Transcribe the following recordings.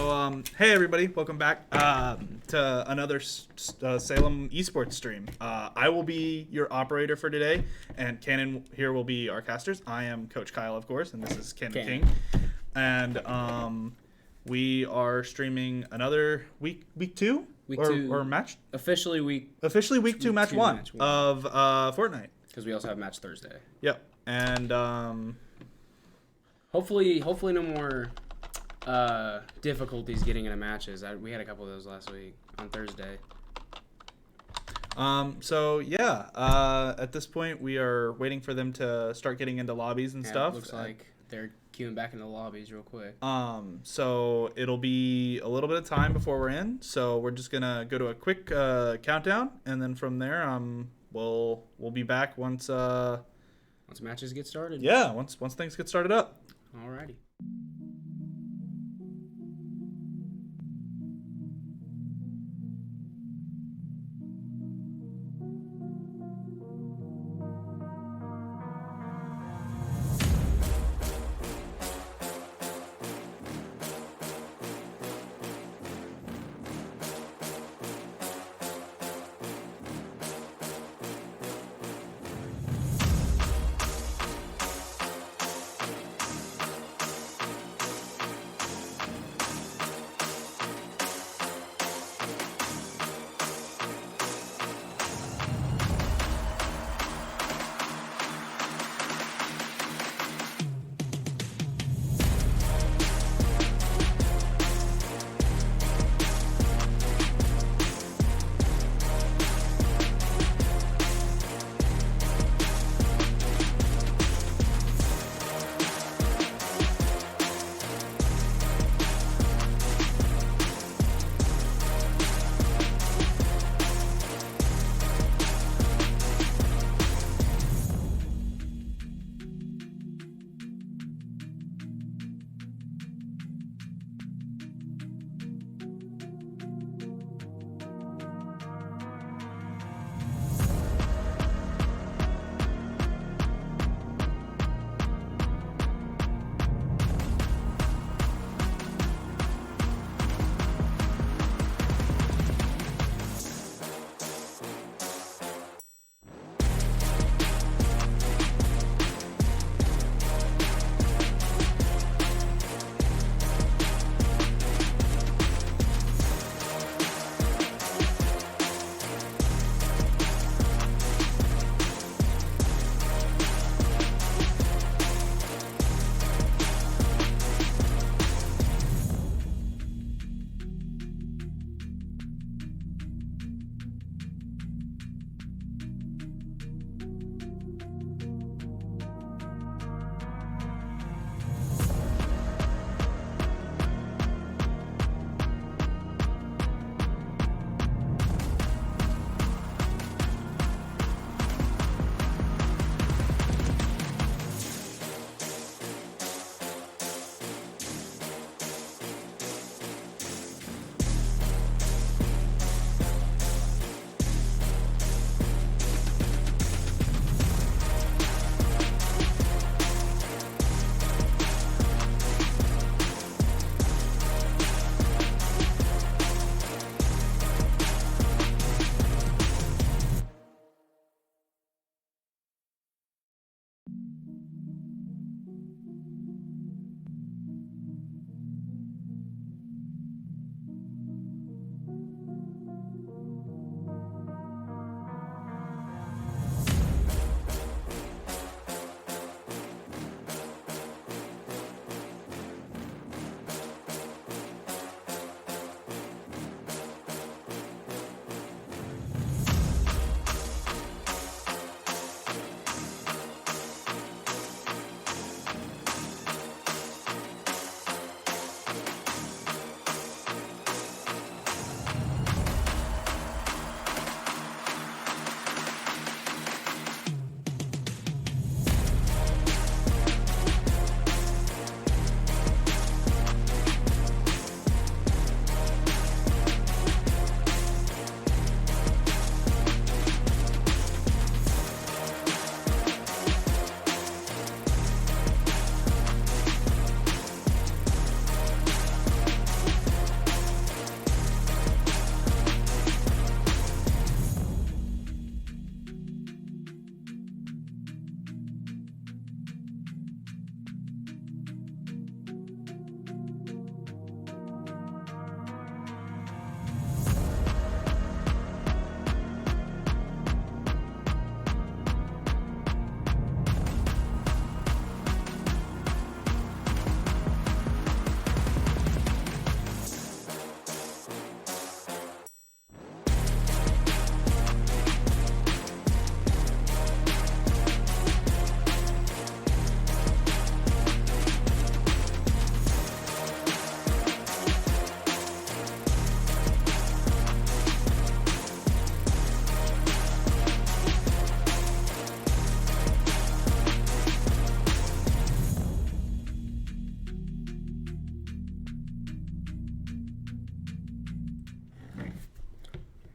Hey everybody, welcome back to another Salem esports stream. I will be your operator for today, and Cannon here will be our casters. I am Coach Kyle, of course, and this is Cannon King. And we are streaming another week two? Or match? Officially week 2, match one of Fortnite. Because we also have match Thursday. Yep. And hopefully no more difficulties getting into matches. We had a couple of those last week on Thursday. At this point we are waiting for them to start getting into lobbies and stuff. It looks like they're queuing back into lobbies real quick. So it'll be a little bit of time before we're in. So we're just gonna go to a quick countdown, and then from there we'll be back once matches get started. Yeah, once things get started up. Alrighty.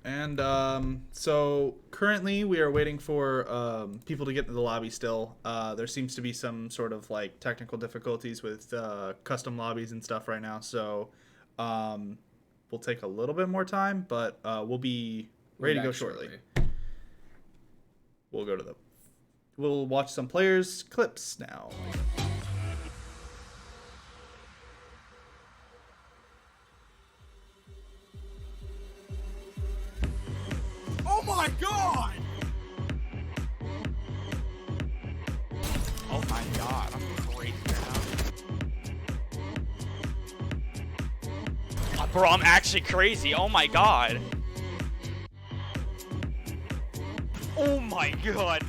And so currently we are waiting for people to get into the lobby still. There seems to be some sort of like technical difficulties with custom lobbies and stuff right now. So we'll take a little bit more time, but we'll be ready to go shortly. We'll watch some players' clips now. Oh my god! Oh my god, I'm crazy now. Bro, I'm actually crazy. Oh my god. Oh my god.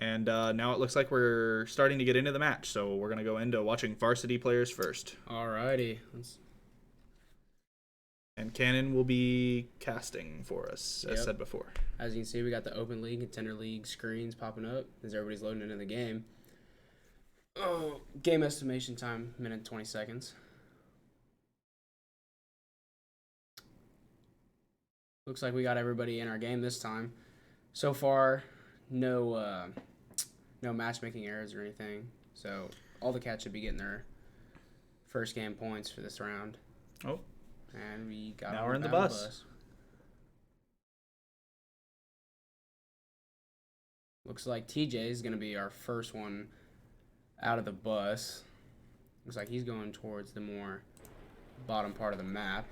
And now it looks like we're starting to get into the match, so we're going to go into watching varsity players first. Alrighty. And Cannon will be casting for us, as Yep. said before. As you can see, we got the Open League and Tender League screens popping up as everybody's loading into the game. Oh, game estimation time, minute 20 seconds. Looks like we got everybody in our game this time. So far, no matchmaking errors or anything. So all the cats should be getting their first game points for this round. Oh. And we got Now on we're in the battle bus. Looks like TJ is going to be our first one out of the bus. Looks like he's going towards the more bottom part of the map.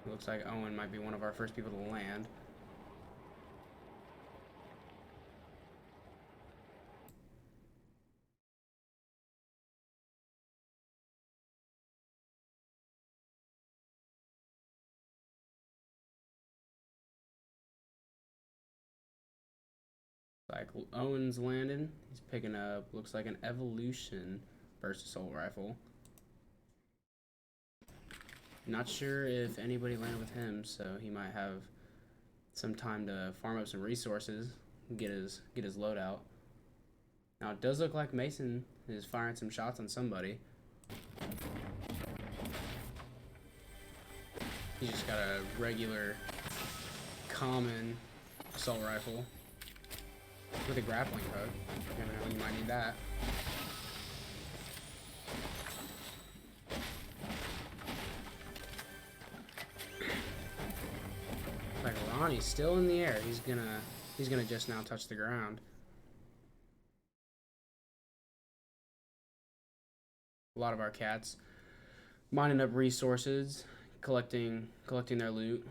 Looks like Owen might be one of our first people to land. Like Owen's landing. He's picking up, looks like an Evolution burst assault rifle. Not sure if anybody landed with him, so he might have some time to farm up some resources, get his loadout. Now it does look like Mason is firing some shots on somebody. He's just got a regular common assault rifle with a grappling hook. Never know when you might need that. Like Ronnie's still in the air. He's gonna just now touch the ground. A lot of our cats mining up resources, collecting their loot.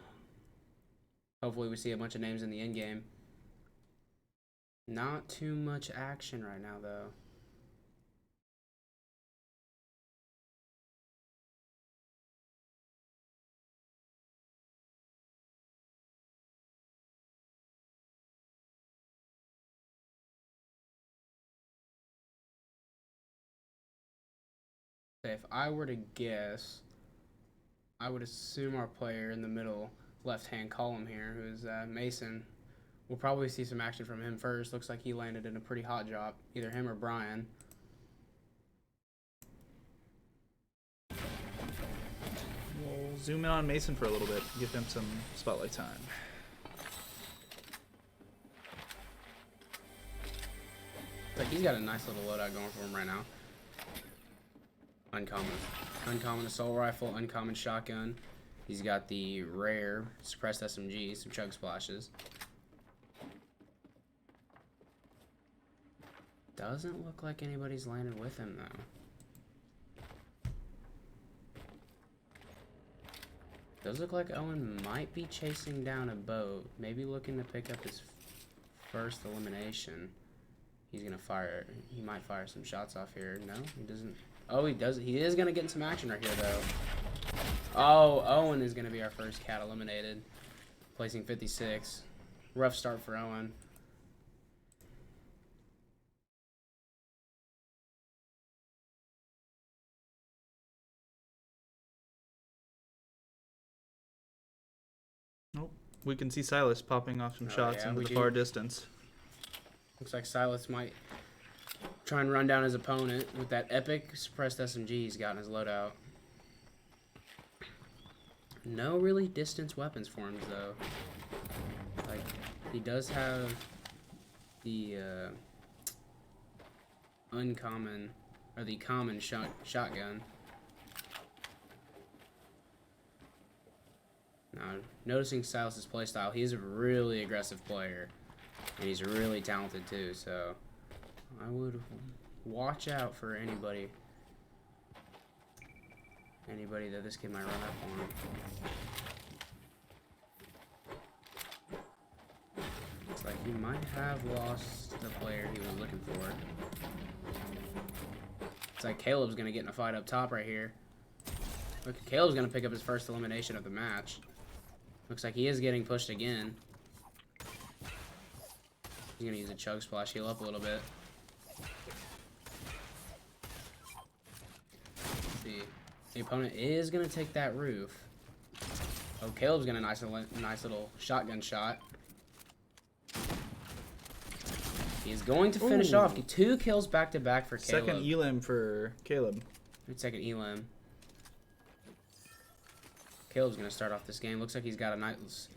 Hopefully we see a bunch of names in the end game. Not too much action right now though. If I were to guess, I would assume our player in the middle left-hand column here, who is Mason. We'll probably see some action from him first. Looks like he landed in a pretty hot drop, either him or Brian. We'll zoom in on Mason for a little bit, give him some spotlight time. Like he's got a nice little loadout going for him right now. Uncommon assault rifle, uncommon shotgun. He's got the rare suppressed SMG, some chug splashes. Doesn't look like anybody's landed with him though. Does look like Owen might be chasing down a boat, maybe looking to pick up his first elimination. He's gonna fire. He might fire some shots off here. No, he doesn't. Oh, he does. He is gonna get in some action right here though. Oh, Owen is gonna be our first cat eliminated, placing 56. Rough start for Owen. Nope. We can see Silas popping off some shots yeah, into we the do. far distance. Looks like Silas might try and run down his opponent with that epic suppressed SMG he's got in his loadout. No really distance weapons for him though. Like he does have the uncommon or the common shotgun. Now, noticing Silas's playstyle, he's a really aggressive player, and he's really talented too. So I would watch out for anybody that this kid might run up on. It's like he might have lost the player he was looking for. It's like Caleb's gonna get in a fight up top right here. Okay, Caleb's gonna pick up his first elimination of the match. Looks like he is getting pushed again. He's gonna use a chug splash, heal up a little bit. Let's see. The opponent is gonna take that roof. Oh, Caleb's gonna nice little shotgun shot. He is going to finish off. 2 kills back to back for Caleb. Second elim for Caleb. Second elim. Caleb's gonna start off this game. Looks like he's got a nice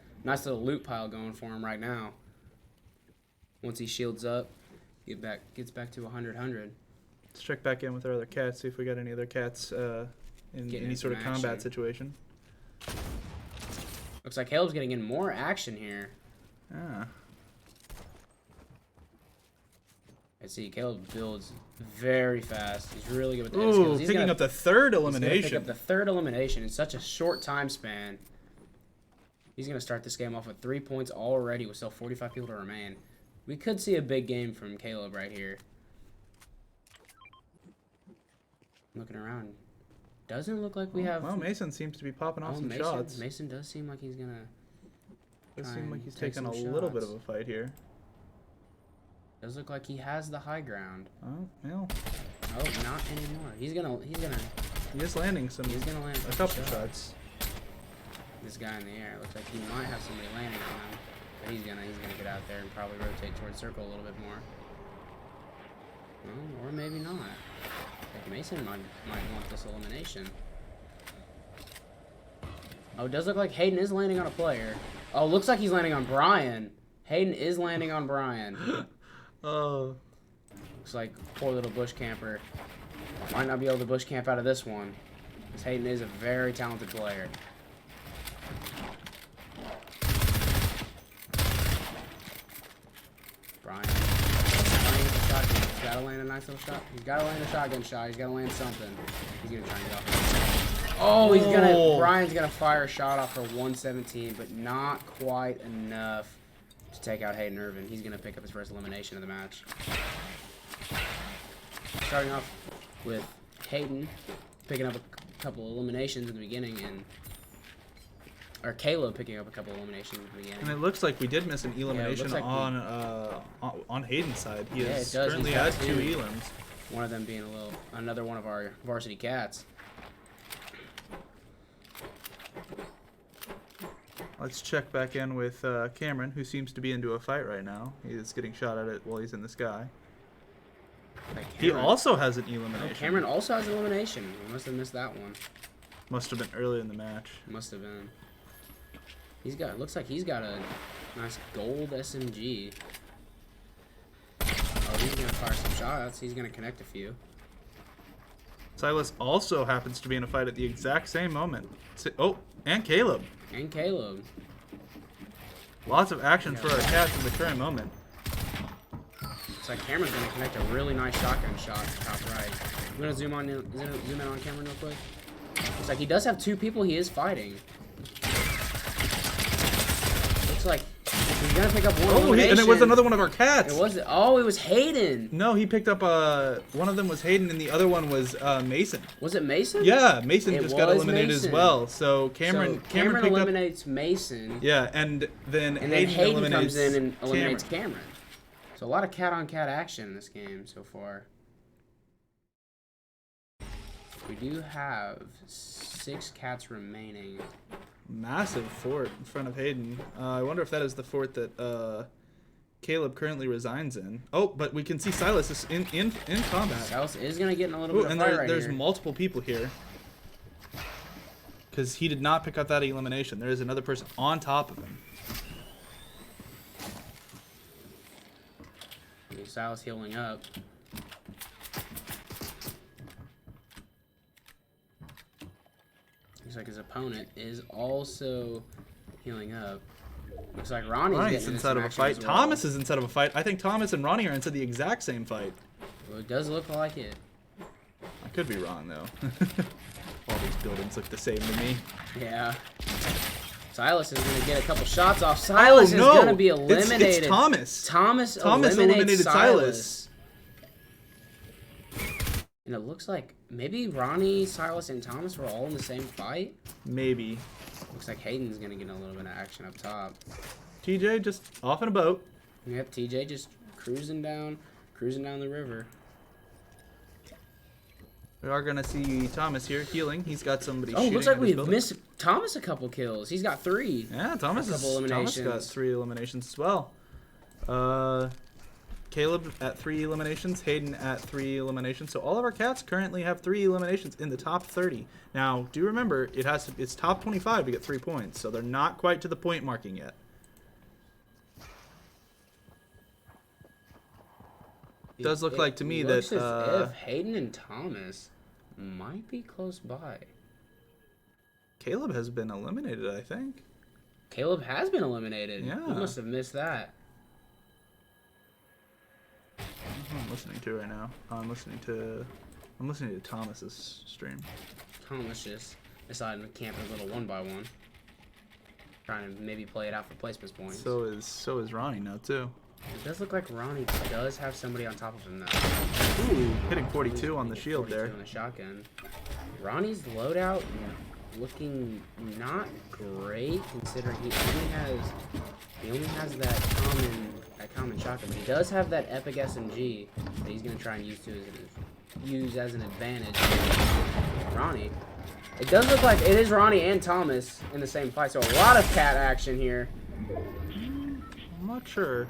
little loot pile going for him right now. Once he shields up, gets back to 100. Let's check back in with our other cats, see if we got any other cats in any sort of combat situation. Looks like Caleb's getting in more action here. Ah. I see Caleb builds very fast. He's really good with the Ooh, skills. He's picking up the third He's elimination. gonna pick up the third elimination in such a short time span. He's gonna start this game off with 3 points already with still 45 people to remain. We could see a big game from Caleb right here. Looking around. Doesn't look like we have... Well, Mason seems to be popping off some shots. Mason does seem like he's gonna... Does seem like he's taking a little bit of a fight here. Does look like he has the high ground. Oh, well. Oh, not anymore. He is landing some... He's gonna land a couple shots. This guy in the air looks like he might have somebody landing on him. But he's gonna get out there and probably rotate towards circle a little bit more. Well, or maybe not. Like Mason might want this elimination. Oh, it does look like Hayden is landing on a player. Oh, looks like he's landing on Brian. Hayden is landing on Brian. Oh. Looks like poor little bush camper might not be able to bush camp out of this one. Because Hayden is a very talented player. Brian. He's gotta land a nice little shot. He's gotta land a shotgun shot. He's gotta land something. He's gonna try and get off. Oh, Brian's gonna fire a shot off for 117, but not quite enough to take out Hayden Irvin. He's gonna pick up his first elimination of the match. Starting off with Hayden picking up a couple eliminations in the beginning, or Caleb picking up a couple eliminations in the beginning. And it looks like we did miss an elimination like on Hayden's side. He is it does. currently at 2 elims. One of them being another one of our varsity cats. Let's check back in with Cameron, who seems to be into a fight right now. He is getting shot at it while he's in the sky. He also has an elimination. Oh, Cameron also has an elimination. We must have missed that one. Must have been early in the match. Must have been. Looks like he's got a nice gold SMG. Oh, he's gonna fire some shots. He's gonna connect a few. Silas also happens to be in a fight at the exact same moment. Oh, and Caleb. And Caleb. Lots of action for our cats in the current moment. Looks like Cameron's gonna connect a really nice shotgun shot top right. I'm gonna zoom in on Cameron real quick. Looks like he does have 2 people he is fighting. Looks like he's gonna pick up one elimination. And it was another one of our cats. It was Hayden. No, he picked up one of them was Hayden and the other one was Mason. Was it Mason? Yeah, Mason just got eliminated as well. So Cameron eliminates Mason. Yeah, and then Hayden comes in and eliminates Cameron. So a lot of cat-on-cat action in this game so far. We do have 6 cats remaining. Massive fort in front of Hayden. I wonder if that is the fort that Caleb currently resigns in. Oh, but we can see Silas is in combat. Silas is going to get in a little bit of fight right there's here. multiple people here. Because he did not pick up that elimination. There is another person on top of him. Silas healing up. Looks like his opponent is also healing up. Looks like Ronnie's inside of a fight. Well. Thomas is inside of a fight. I think Thomas and Ronnie are inside the exact same fight. Well, it does look like it. I could be wrong, though. All these buildings look the same to me. Yeah. Silas is going to get a couple shots off. Silas is going to be eliminated. It's Thomas. Thomas eliminated Silas. And it looks like maybe Ronnie, Silas, and Thomas were all in the same fight. Maybe. Looks like Hayden's gonna get a little bit of action up top. TJ just off in a boat. Yep, TJ just cruising down the river. We are gonna see Thomas here healing. He's got somebody. Oh, shooting looks like at his we've building. missed Thomas a couple kills. He's got 3. Yeah, Thomas couple Thomas got eliminations. 3 eliminations as well. Caleb at 3 eliminations. Hayden at 3 eliminations. So all of our cats currently have 3 eliminations in the top 30. Now, do remember it's top 25 to get 3 points. So they're not quite to the point marking yet. It does look like to me looks that as if Hayden and Thomas might be close by. Caleb has been eliminated, I think. Caleb has been eliminated. Yeah. We must have missed that. That's what I'm listening to right now. I'm listening to Thomas's stream. Thomas just decided to camp a little 1-by-1. Trying to maybe play it out for placement points. So is Ronnie now too. It does look like Ronnie does have somebody on top of him now. Ooh, hitting 42 on the Hitting shield 42 there. on the shotgun. Ronnie's loadout looking not great considering he only has that common shotgun. But he does have that epic SMG that he's gonna try and use as an advantage. Ronnie. It does look like it is Ronnie and Thomas in the same fight, so a lot of cat action here. I'm not sure.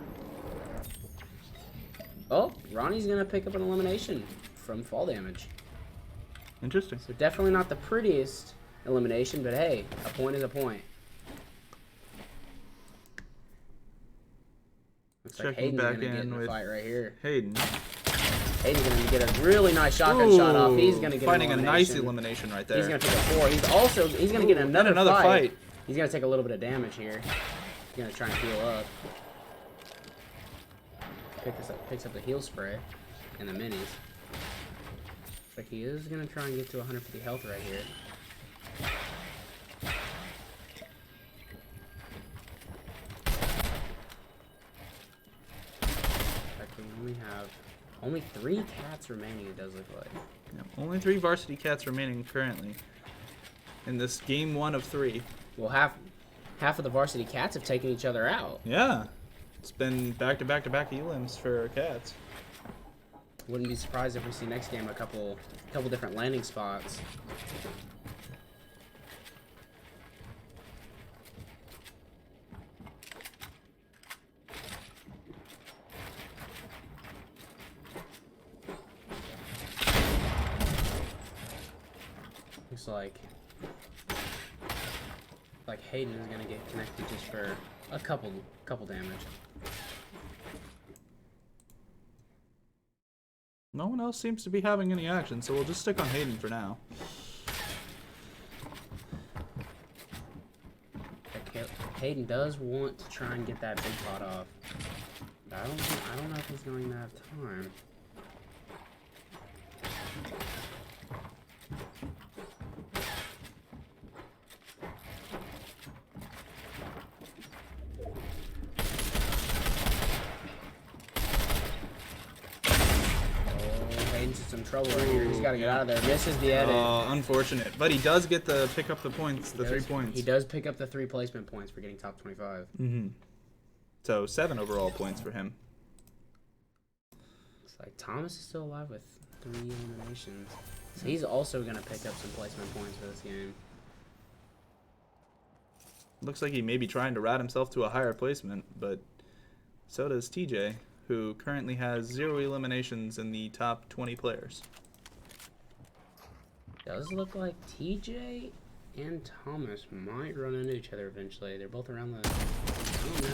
Oh, Ronnie's gonna pick up an elimination from fall damage. Interesting. So definitely not the prettiest elimination, but hey, a point is a point. Looks like Checking Hayden's back gonna get in in the with fight right here. Hayden. Hayden's gonna get a really nice shotgun shot off. He's gonna get finding an a nice elimination. elimination right there. He's gonna pick up 4. He's gonna get another fight. fight. He's gonna take a little bit of damage here. He's gonna try and heal up. Picks up the heal spray and the minis. Looks like he is gonna try and get to 150 health right here. Like we only have 3 cats remaining. It does look like. Yeah, only 3 varsity cats remaining currently in this game 1 of 3. Well, half of the varsity cats have taken each other out. Yeah, it's been back to back to back elims for cats. Wouldn't be surprised if we see next game a couple different landing spots. Looks like Hayden is gonna get connected just for a couple damage. No one else seems to be having any action, so we'll just stick on Hayden for now. Hayden does want to try and get that big pot off. But I don't know if he's going to have time. Some trouble right here. He's got to get out of there. Misses the edit. Unfortunate. But he does get the pick up the points, the 3 points. He does pick up the 3 placement points for getting top 25. Mm-hmm. So 7 overall points for him. It's like Thomas is still alive with 3 eliminations. So he's also going to pick up some placement points for this game. Looks like he may be trying to rat himself to a higher placement, but so does TJ, who currently has 0 eliminations in the top 20 players. Does look like TJ and Thomas might run into each other eventually. They're both around the... I don't know.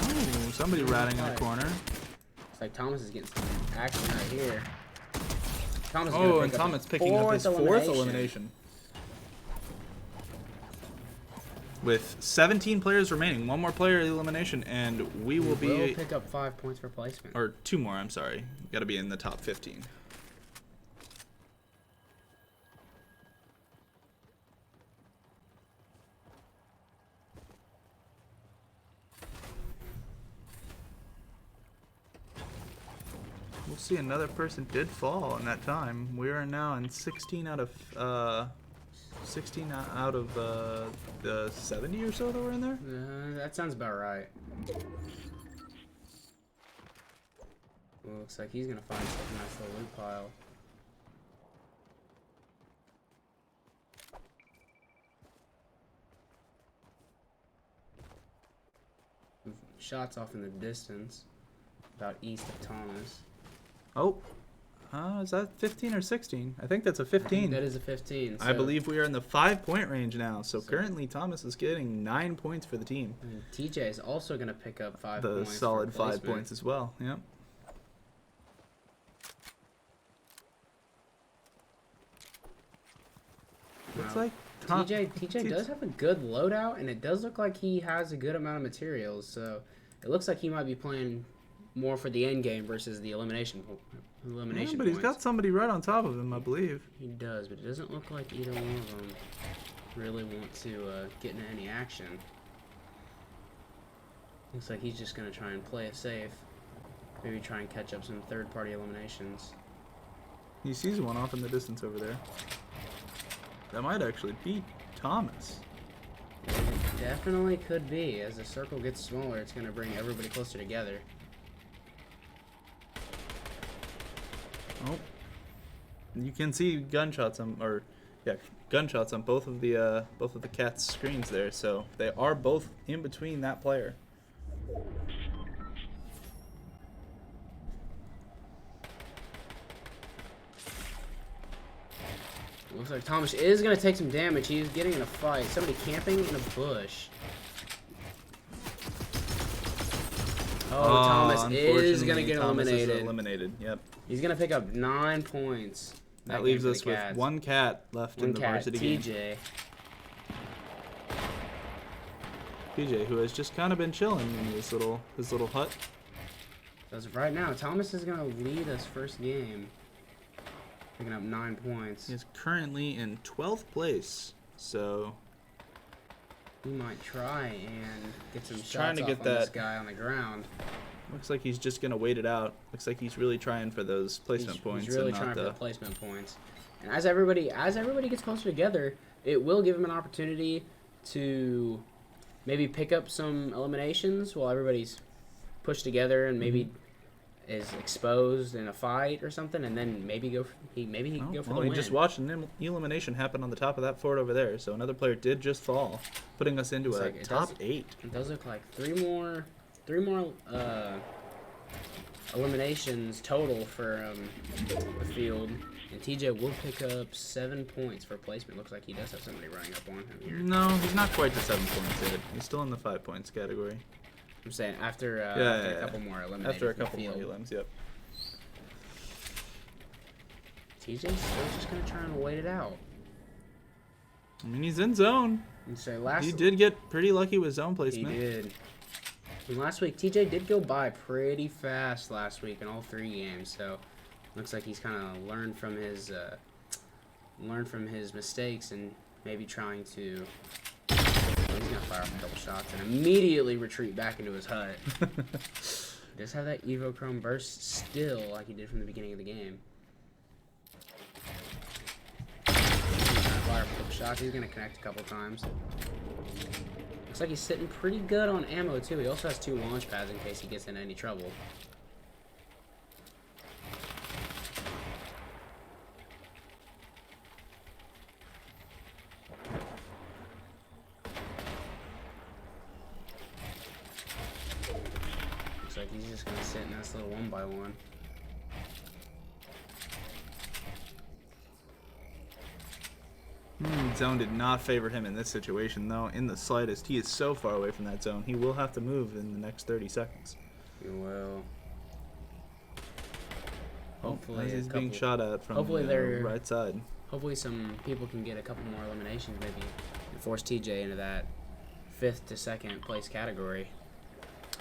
Oh, somebody ratting in the corner. It's like Thomas is getting some action right here. Thomas is Oh, gonna and pick up Thomas his picking up his 4th elimination. elimination. With 17 players remaining, 1 more player elimination, and we will be... pick up 5 points for placement. Or 2 more, I'm sorry. Got to be in the top 15. we'll see. Another person did fall in that time. We are now in 16 out of the 70 or so that were in there. That sounds about right. Well, looks like he's gonna find himself a nice little loot pile. Shots off in the distance, about east of Thomas. Oh, is that 15 or 16? I think that's a I think 15. that is a 15. I believe we are in the 5-point range now. So currently Thomas is getting 9 points for the team. And TJ is also going to pick up 5 The points. solid for 5 placement. points as well. Yep. Looks Wow. like TJ does have a good loadout, and it does look like he has a good amount of materials. So it looks like he might be playing more for the end game versus the elimination Yeah, but points. he's got somebody right on top of him, I believe. He does, but it doesn't look like either one of them really want to get into any action. Looks like he's just going to try and play it safe. Maybe try and catch up some third-party eliminations. He sees one off in the distance over there. That might actually be Thomas. It definitely could be. As the circle gets smaller, it's going to bring everybody closer together. Oh, you can see gunshots on, gunshots on both of the cats' screens there. So they are both in between that player. Looks like Thomas is going to take some damage. He's getting in a fight. Somebody camping in a bush. Oh, Thomas is going to get Thomas is eliminated. eliminated. Yep. He's going to pick up 9 points. That leaves us with one cat left in the varsity game. TJ. PJ, who has just kind of been chilling in his little hut. As of right now, Thomas is going to lead us first game. Picking up 9 points. He is currently in 12th place, so He might try and get some trying shots to off get on this that- guy on the ground. looks like he's just gonna wait it out. Looks like he's really trying for those placement points. He's really and not trying for the the placement points. And as everybody gets closer together, it will give him an opportunity to maybe pick up some eliminations while everybody's pushed together and maybe is exposed in a fight or something, and then maybe he can go for the we win. just watched an elimination happen on the top of that fort over there. So another player did just fall, putting us into Looks a like it top does- 8. It does look like three more eliminations total for the field, and TJ will pick up 7 points for placement. Looks like he does have somebody running up on him here. No, he's not quite to 7 points yet. He's still in the 5 points category. I'm saying after Yeah. a couple more eliminated. After a from the couple more field. elims, yep. TJ's still just gonna try and wait it out. I mean, he's in zone. And so last He did get pretty lucky with zone he placement. did. And last week, TJ did go by pretty fast last week in all 3 games. So looks like he's kind of learned from his mistakes and maybe trying to. He's gonna fire off a couple shots and immediately retreat back into his hut. He does have that Evo Chrome burst still, like he did from the beginning of the game. He's gonna fire off a couple shots. He's gonna connect a couple times. Looks like he's sitting pretty good on ammo too. He also has 2 launch pads in case he gets in any trouble. Looks like he's just gonna sit in this little 1x1. Zone did not favor him in this situation, though, in the slightest. He is so far away from that zone. He will have to move in the next 30 seconds. He will. As Hopefully, he's a being couple- shot at from hopefully the they're- right side. Hopefully some people can get a couple more eliminations maybe and force TJ into that 5th to 2nd place category.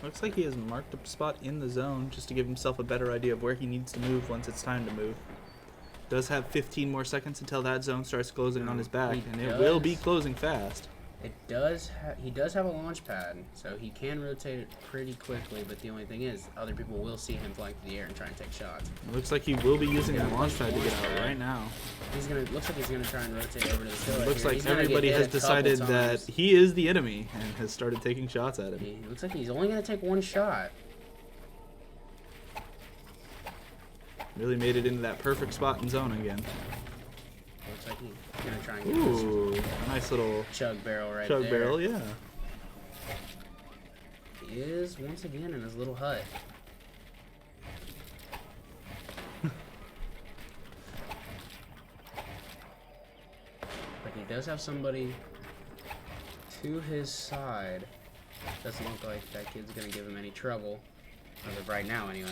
Looks like he has marked a spot in the zone just to give himself a better idea of where he needs to move once it's time to move. Does have 15 more seconds until that zone starts closing on his back, he and it will be does. closing fast. He does have a launch pad, so he can rotate it pretty quickly. But the only thing is, other people will see him flying through the air and try and take shots. It looks like he will be using the launch pad to get out right now. Looks like he's gonna try and rotate over to the pillar. It looks here. like everybody has decided that he is the enemy and has started taking shots at him. He looks like he's only gonna take one shot. Really made it into that perfect spot in zone again. Looks like he's gonna try and get Ooh, a nice little this chug barrel right chug there. barrel, yeah. He is once again in his little hut. But he does have somebody to his side. Doesn't look like that kid's gonna give him any trouble. As of right now, anyway.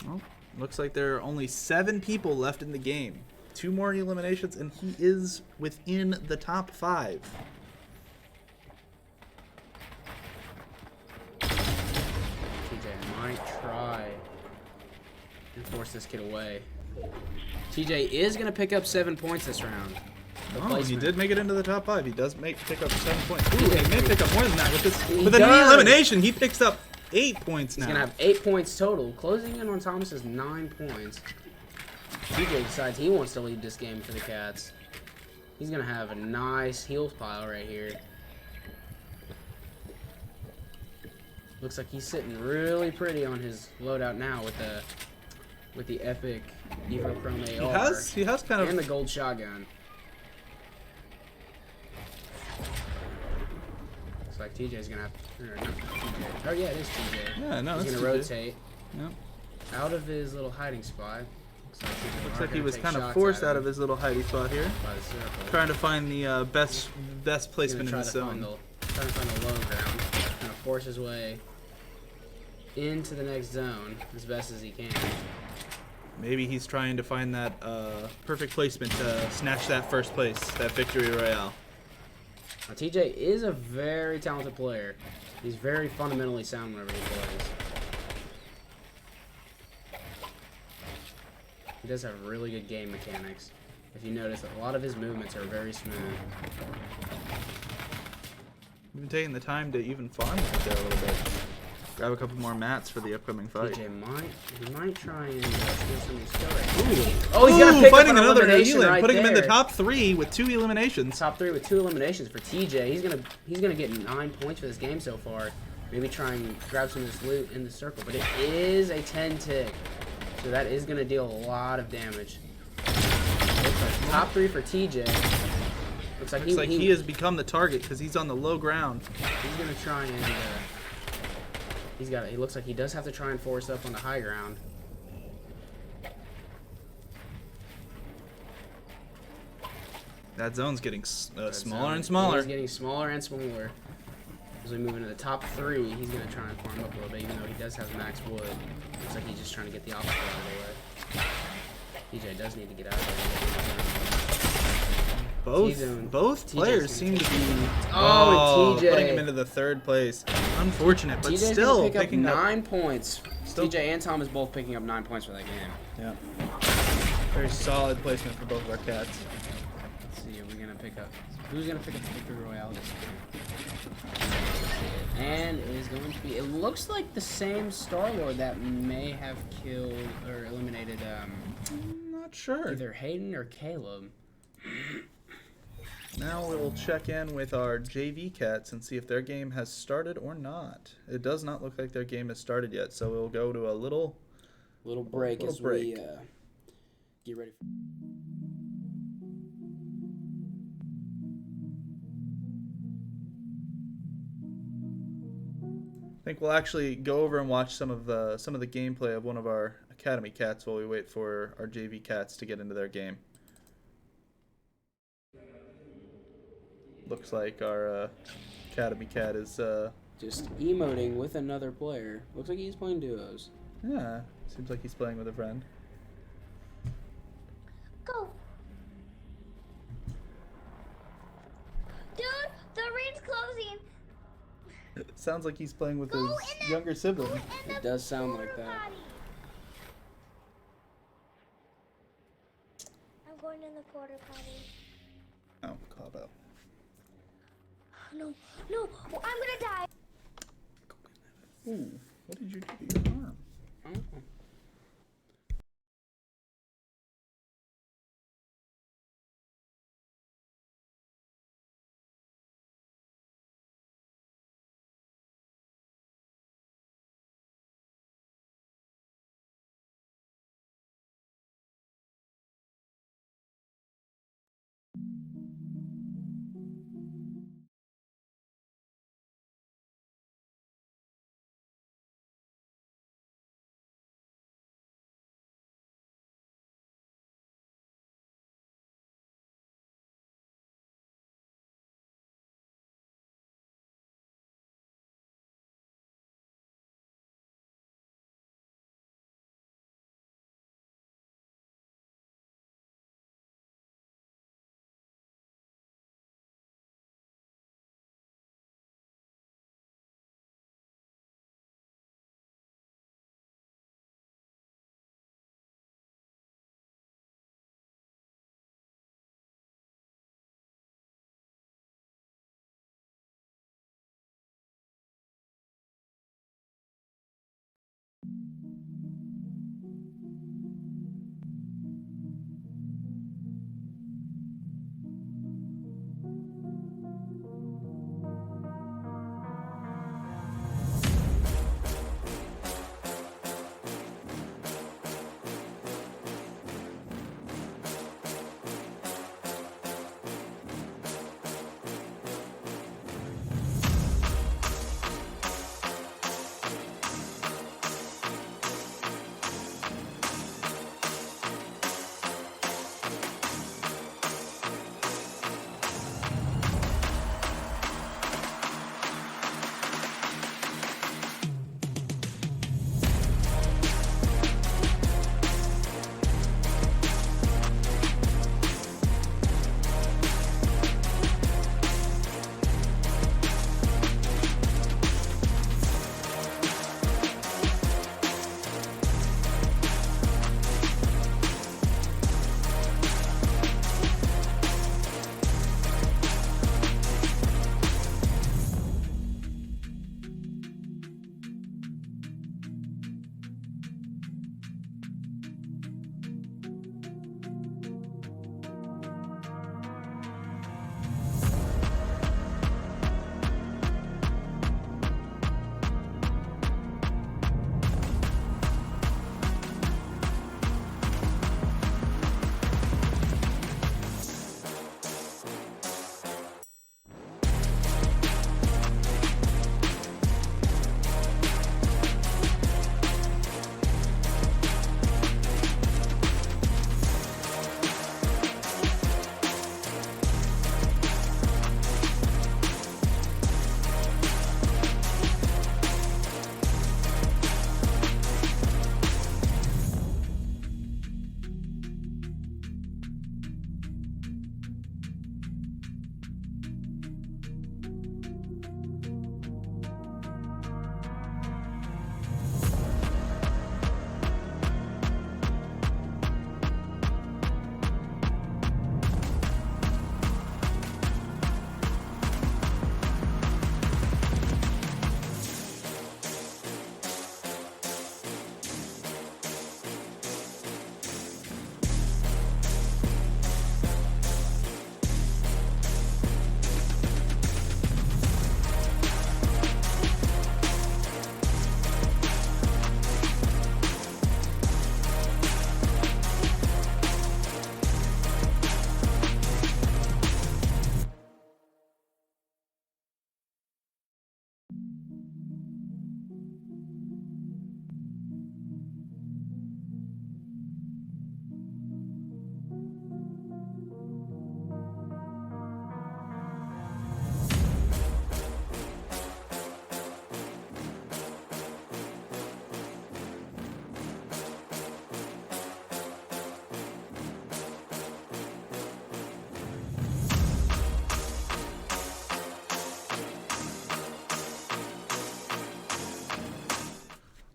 Well, looks like there are only 7 people left in the game. 2 more eliminations, and he is within the top 5. TJ might try and force this kid away. TJ is going to pick up 7 points this round. Oh, he did make it into the top 5. He does pick up 7 points. Ooh, he may pick up more than that with this. With a knee elimination, he picks up 8 points now. He's going to have 8 points total, closing in on Thomas's 9 points. TJ decides he wants to lead this game for the Cats. He's going to have a nice heals pile right here. Looks like he's sitting really pretty on his loadout now with the epic Evo Chrome AR. He has kind of, and the gold shotgun. Looks like TJ's gonna have or not TJ. Oh yeah, it is TJ. Yeah, no, he's it's gonna TJ. rotate Yep. out of his little hiding spot. Looks like he was kind of forced out of his little hiding spot here. By the circle. Trying to find the best placement in the zone. zone. Trying to find the low ground. Gonna force his way into the next zone as best as he can. Maybe he's trying to find that perfect placement to snatch that first place, that victory royale. Now, TJ is a very talented player. He's very fundamentally sound whenever he plays. He does have really good game mechanics. If you notice, a lot of his movements are very smooth. We've been taking the time to even farm right there a little bit. Grab a couple more mats for the upcoming fight. TJ might try and steal some of his skill right Ooh. here. Oh, he's gonna pick up fighting an another elimination elim, right putting him in the there. top 3 with 2 eliminations. Top 3 with 2 eliminations for TJ. He's gonna get 9 points for this game so far. Maybe try and grab some of this loot in the circle, but it is a 10 tick, so that is gonna deal a lot of damage. Looks like top 3 for TJ. Looks like he has become the target because he's on the low ground. He's gonna try and he looks like he does have to try and force up on the high ground. That zone's getting smaller and smaller. He's getting smaller and smaller. As we move into the top 3, he's going to try and farm up a little bit, even though he does have max wood. Looks like he's just trying to get the opposite out of the way. TJ does need to get out of there. Both players seem to be TJ putting him into the 3rd place. Unfortunate, but TJ's still pick picking up up 9 points. TJ and Tom is both picking up 9 points for that game. Yeah. Very solid placement for both of our Cats. Let's see, who's gonna pick up the victory royale this time? And it is going to be, it looks like the same Star-Lord that may have killed or eliminated I'm not sure. either Hayden or Caleb. Now we'll check in with our JV Cats and see if their game has started or not. It does not look like their game has started yet, so we'll go to a little break little as break. we get ready for I think we'll actually go over and watch some of the gameplay of one of our Academy Cats while we wait for our JV Cats to get into their game. Looks like our Academy Cat is just emoting with another player. Looks like he's playing duos. yeah, seems like he's playing with a friend. Go. Dude, the arena's closing. Sounds like he's playing with Go his in the- younger sibling. It does sound like that. Potty. I'm going in the porta potty. Oh, Cabo. no, no. Oh, I'm gonna die. Ooh, what did you do to your arm? Oh.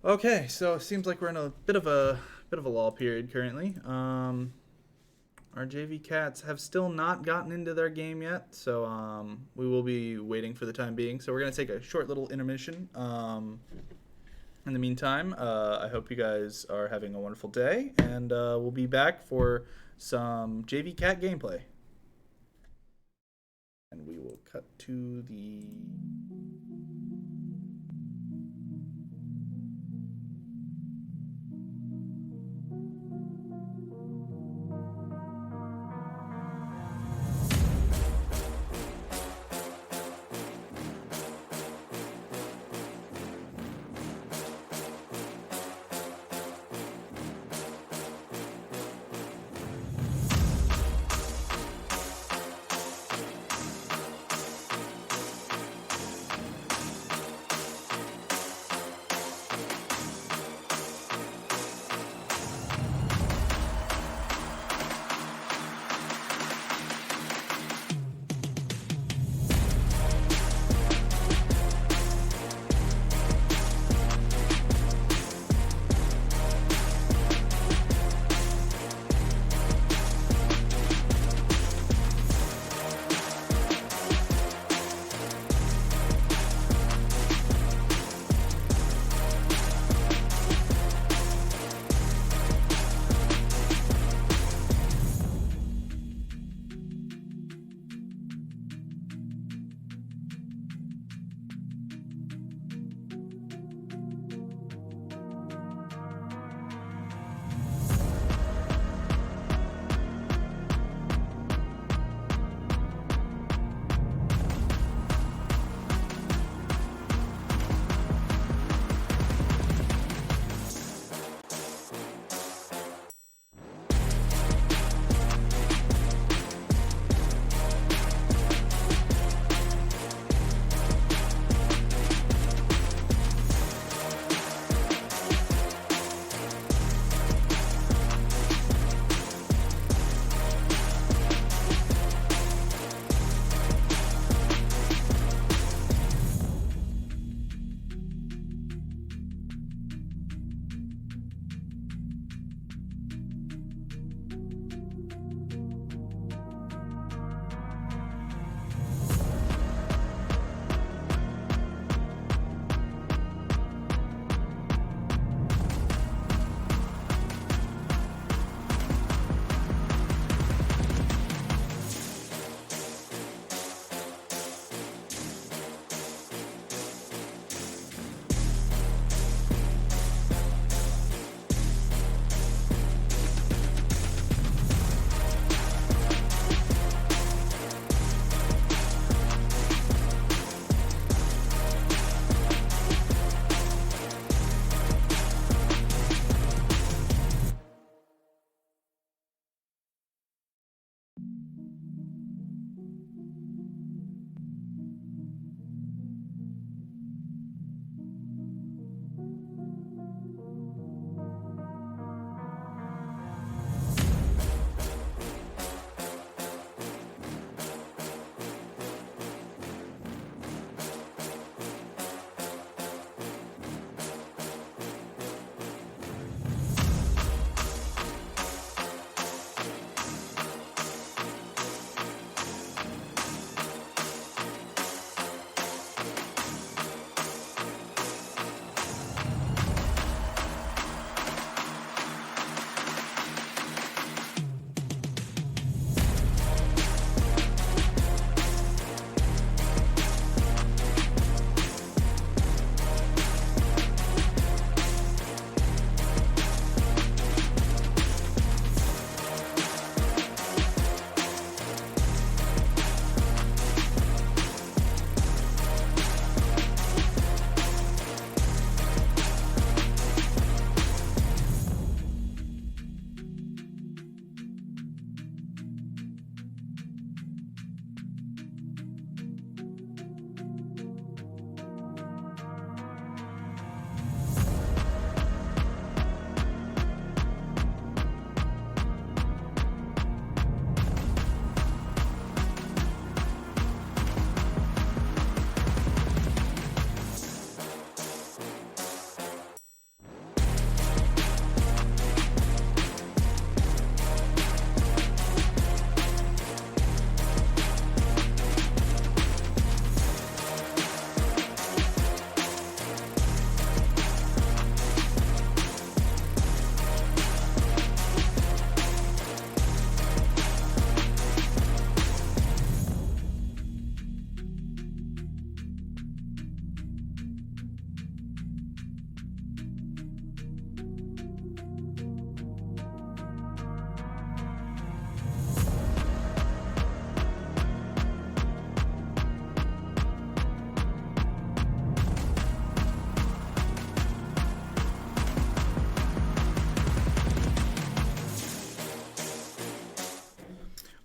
Okay, so it seems like we're in a bit of a lull period currently. our JV Cats have still not gotten into their game yet, so we will be waiting for the time being. So we're going to take a short little intermission. In the meantime, I hope you guys are having a wonderful day, and we'll be back for some JV Cat gameplay. And we will cut to the...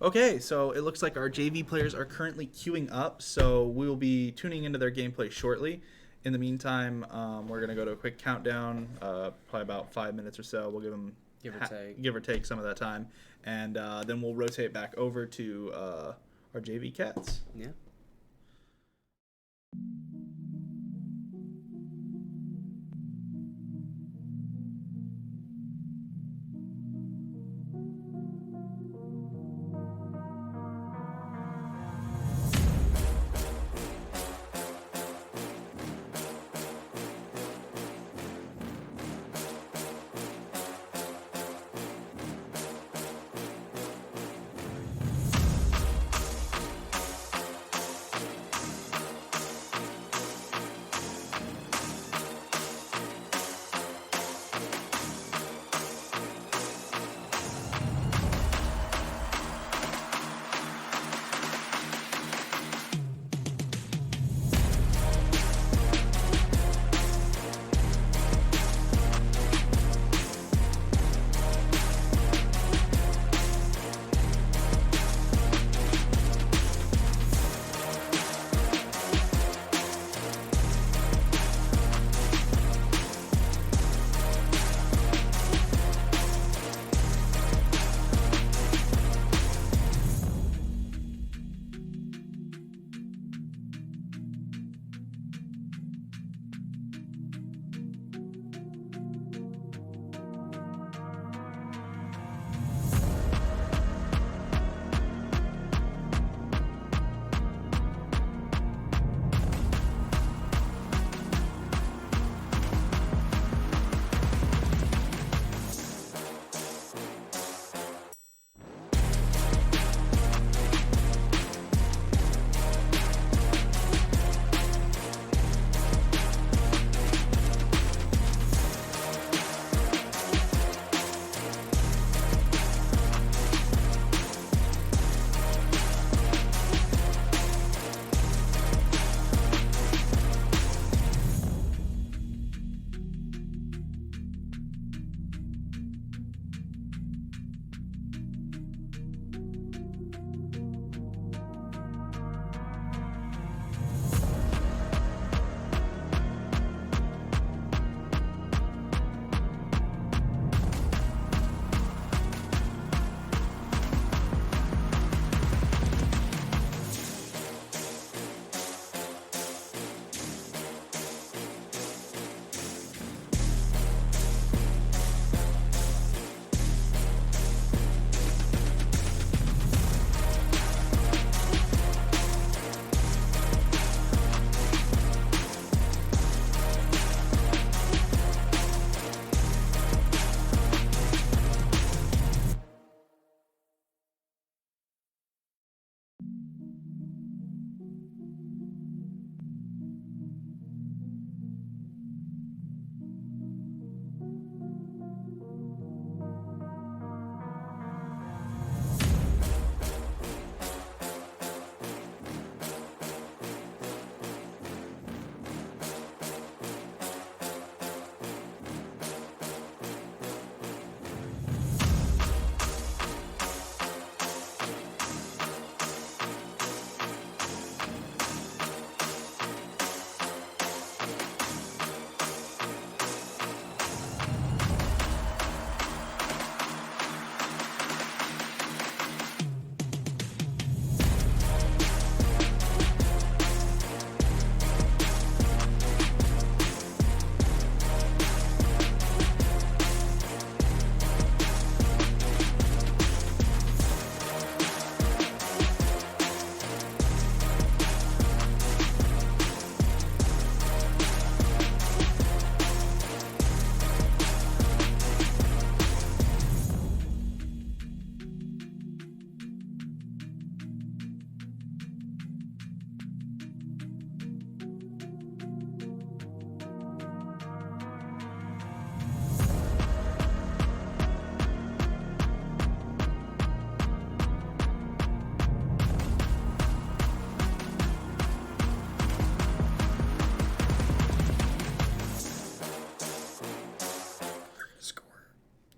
Okay, so it looks like our JV players are currently queuing up, so we will be tuning into their gameplay shortly. In the meantime, we're gonna go to a quick countdown, probably about 5 minutes or so. We'll give them give or take some of that time, and then we'll rotate back over to our JV cats. Yeah.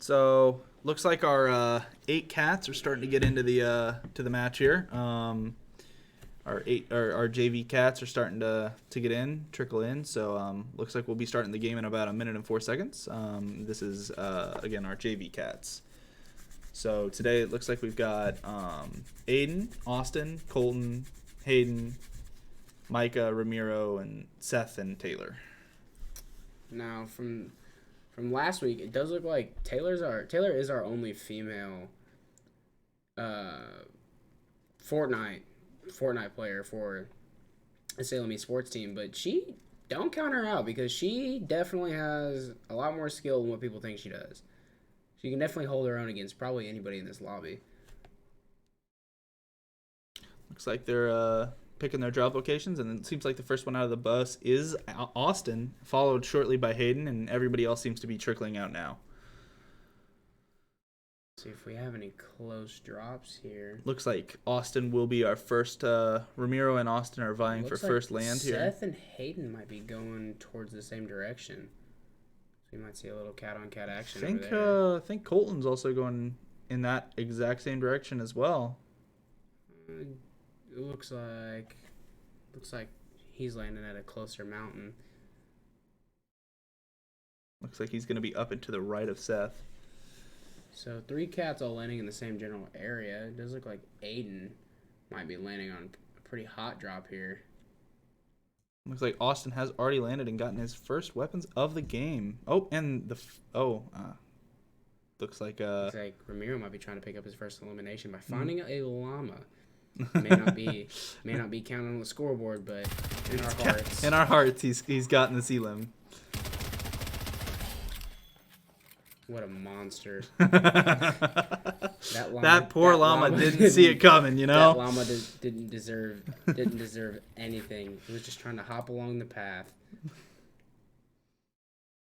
So looks like our 8 cats are starting to get into the match here. Our JV cats are starting to trickle in. So looks like we'll be starting the game in about 1 minute and 4 seconds. This is again our JV cats. So today it looks like we've got Aiden, Austin, Colton, Hayden, Micah, Ramiro, and Seth and Taylor. Now from last week, it does look like Taylor is our only female Fortnite player for the Salem esports team, but don't count her out because she definitely has a lot more skill than what people think she does. She can definitely hold her own against probably anybody in this lobby. Looks like they're picking their drop locations, and it seems like the first one out of the bus is Austin, followed shortly by Hayden, and everybody else seems to be trickling out now. See if we have any close drops here. Looks like Austin will be our first. Ramiro and Austin are vying for first land here. Seth and Hayden might be going towards the same direction. So we might see a little cat-on-cat action over there. I think Colton's also going in that exact same direction as well. It looks like he's landing at a closer mountain. Looks like he's going to be up and to the right of Seth. So 3 cats all landing in the same general area. It does look like Aiden might be landing on a pretty hot drop here. Looks like Austin has already landed and gotten his first weapons of the game. Oh, and looks like Ramiro might be trying to pick up his first elimination by finding a llama. May not be counted on the scoreboard, but in our hearts. In our hearts, he's gotten the Salem. What a monster! That poor llama didn't see it coming, you know. That llama didn't deserve anything. He was just trying to hop along the path.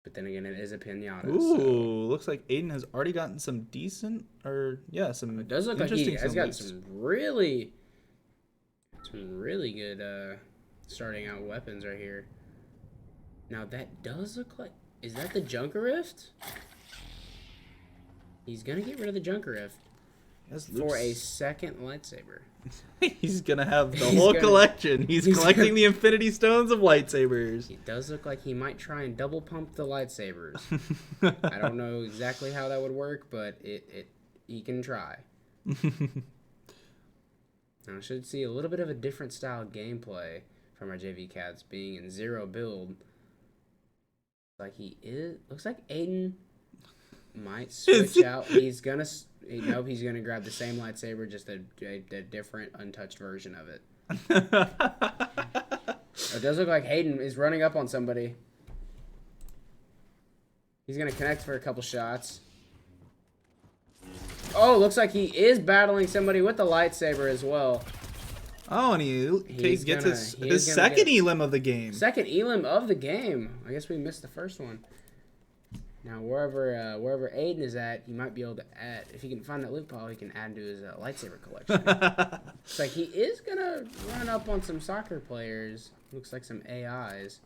But then again, it is a pinata. Ooh, so. Looks like Aiden has already gotten some decent, some. It does look like he has got some really good starting out weapons right here. Now that does look like, is that the Junker Rift? He's gonna get rid of the Junker Rift for a second lightsaber. He's gonna have the whole collection. He's collecting the Infinity Stones of lightsabers. It does look like he might try and double pump the lightsabers. I don't know exactly how that would work, but he can try. Now I should see a little bit of a different style gameplay from our JV cats being in 0 build. Looks like Aiden might switch out. He's gonna grab the same lightsaber, just a different untouched version of it. It does look like Hayden is running up on somebody. He's gonna connect for a couple shots. Oh, looks like he is battling somebody with the lightsaber as well. Oh, and he gets his second elim of the game. Second elim of the game. I guess we missed the first one. Now, wherever Aiden is at, he might be able to add. If he can find that loophole, he can add to his lightsaber collection. It's like he is gonna run up on some soccer players. Looks like some AIs.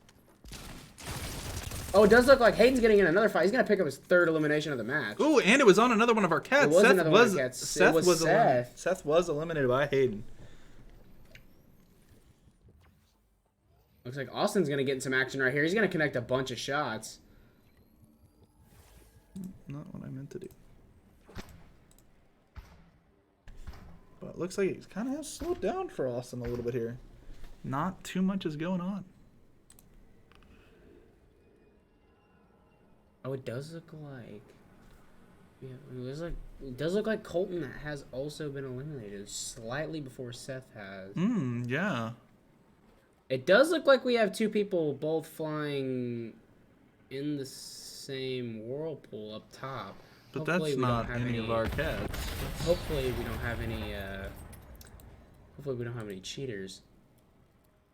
Oh, it does look like Hayden's getting in another fight. He's gonna pick up his 3rd elimination of the match. Ooh, and it was on another one of our cats. It was another one of our cats. Seth was eliminated by Hayden. Looks like Austin's gonna get in some action right here. He's gonna connect a bunch of shots. Not what I meant to do. But it looks like it kind of has slowed down for Austin a little bit here. Not too much is going on. Oh, it does look like... Yeah, it does look like Colton has also been eliminated slightly before Seth has. Yeah. It does look like we have 2 people both flying in the same whirlpool up top. But Hopefully that's not any of our cats. Hopefully we don't have any cheaters.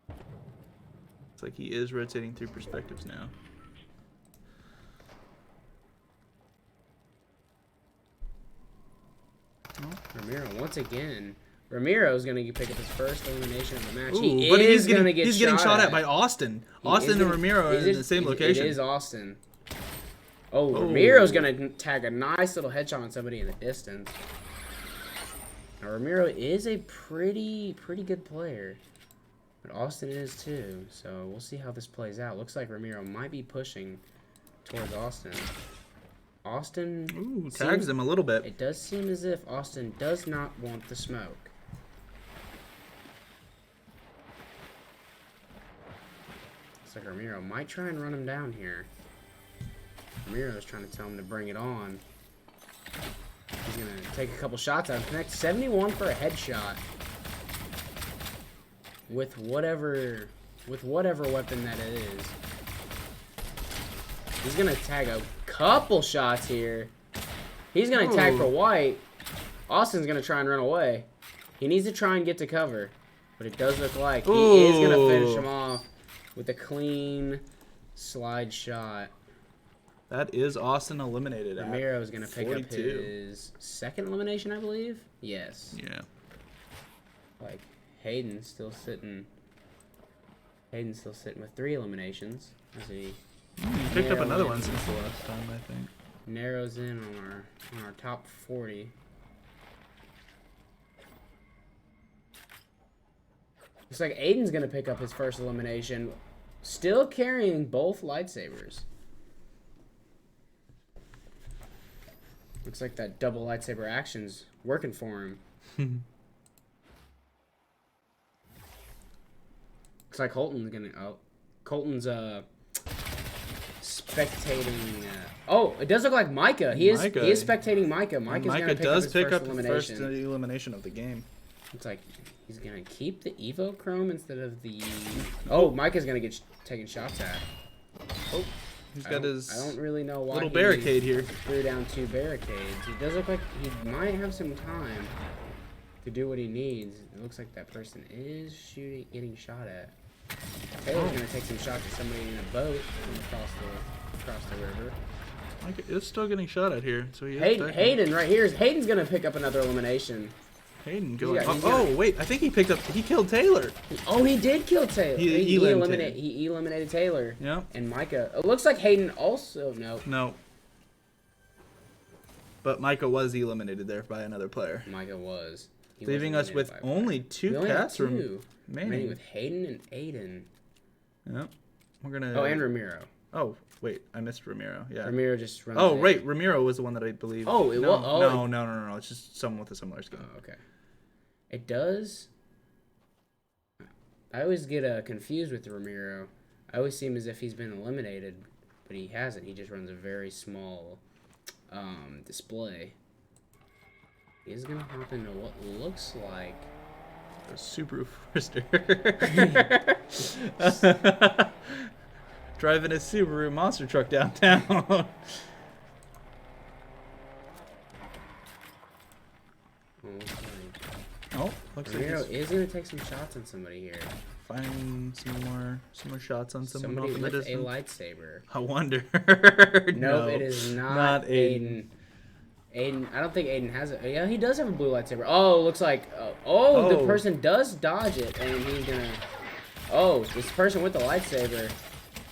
It's like he is rotating through perspectives now. Ramiro, once again. Ramiro's going to pick up his first elimination of the match. Ooh, he's getting shot at by Austin. Austin and Ramiro are in the same location. It is Austin. Oh, Oh. Ramiro's gonna tag a nice little headshot on somebody in the distance. Now, Ramiro is a pretty good player. But Austin is too, so we'll see how this plays out. Looks like Ramiro might be pushing towards Austin. Austin Ooh, tags him a little bit. It does seem as if Austin does not want the smoke. Looks like Ramiro might try and run him down here. Ramiro's trying to tell him to bring it on. He's gonna take a couple shots out and connect. 71 for a headshot. With whatever weapon that it is. He's gonna tag a couple shots here. He's gonna tag for white. Austin's gonna try and run away. He needs to try and get to cover. But it does look like he is gonna finish him off with a clean slide shot. That is Austin eliminated. Ramiro is gonna pick 42. up his second elimination, I believe. Yes. Yeah. Like Hayden's still sitting with 3 eliminations as he He picked up another one since the last time, I think. narrows in on our top 40. Looks like Aiden's gonna pick up his first elimination, still carrying both lightsabers. Looks like that double lightsaber action's working for him. Looks like Colton's spectating. Oh, it does look like Micah. He is spectating Micah. Micah's gonna pick up his first elimination of the game. Looks like he's gonna keep the Evo Chrome instead of the. Oh, Micah's gonna get taken shots at. Oh, he's got his. I don't really know why little he barricade here. threw down 2 barricades. It does look like he might have some time to do what he needs. It looks like that person is getting shot at. Taylor's gonna take some shots at somebody in a boat across the river. Mike is still getting shot at here, so he is Hayden right here. Hayden's gonna pick up another elimination. Hayden going. Wait, I think he killed Taylor. Oh, he did kill Taylor. He eliminated Taylor. Yeah. And Micah. It looks like Hayden also No. But Micah was eliminated there by another player, Micah was. leaving us with only 2 cats remaining with Hayden and Aiden. Yep. We're gonna. Oh, and Ramiro. Oh, wait, I missed Ramiro. Yeah. Ramiro just runs. Oh, right, Ramiro was the one that I believe. Oh, it was. Oh, No. It's just someone with a similar skin. Oh, okay. It does. I always get confused with Ramiro. I always see him as if he's been eliminated, but he hasn't. He just runs a very small display. He's gonna hop into what looks like A Subaru Forester. Driving a Subaru monster truck downtown. Oh, looks like Ramiro he's is gonna take some shots on somebody here. finding some more shots on someone Somebody off in the with a distance. lightsaber. I wonder. No, it is not Aiden. Aiden, I don't think Aiden has it. Yeah, he does have a blue lightsaber. Oh, looks like. The person does dodge it, and he's gonna. Oh, this person with the lightsaber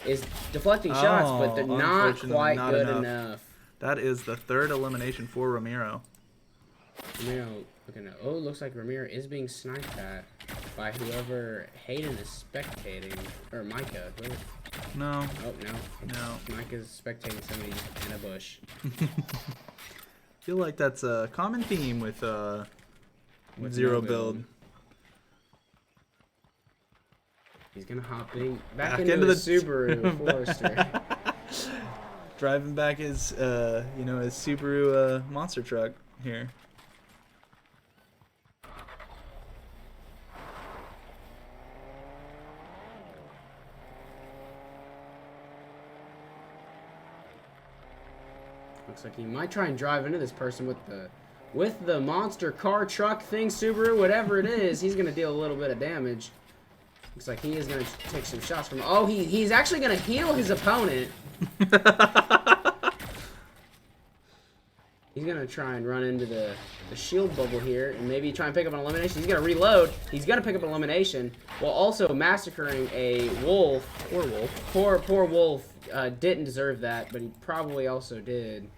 is deflecting shots, but they're not quite good enough. That is the 3rd elimination for Ramiro. Ramiro, looks like Ramiro is being sniped at by whoever Hayden is spectating, or Micah. No. Oh no. Micah's spectating somebody in a bush. I feel like that's a common theme with Zero build. He's gonna hop back into the Subaru Forester. Driving back his his Subaru monster truck here. Looks like he might try and drive into this person with the monster car truck thing, Subaru, whatever it is. He's gonna deal a little bit of damage. Looks like he is gonna take some shots from. Oh, he's actually gonna heal his opponent. He's going to try and run into the shield bubble here and maybe try and pick up an elimination. He's going to reload. He's going to pick up an elimination while also massacring a wolf. Poor wolf. Poor wolf. Didn't deserve that, but he probably also did.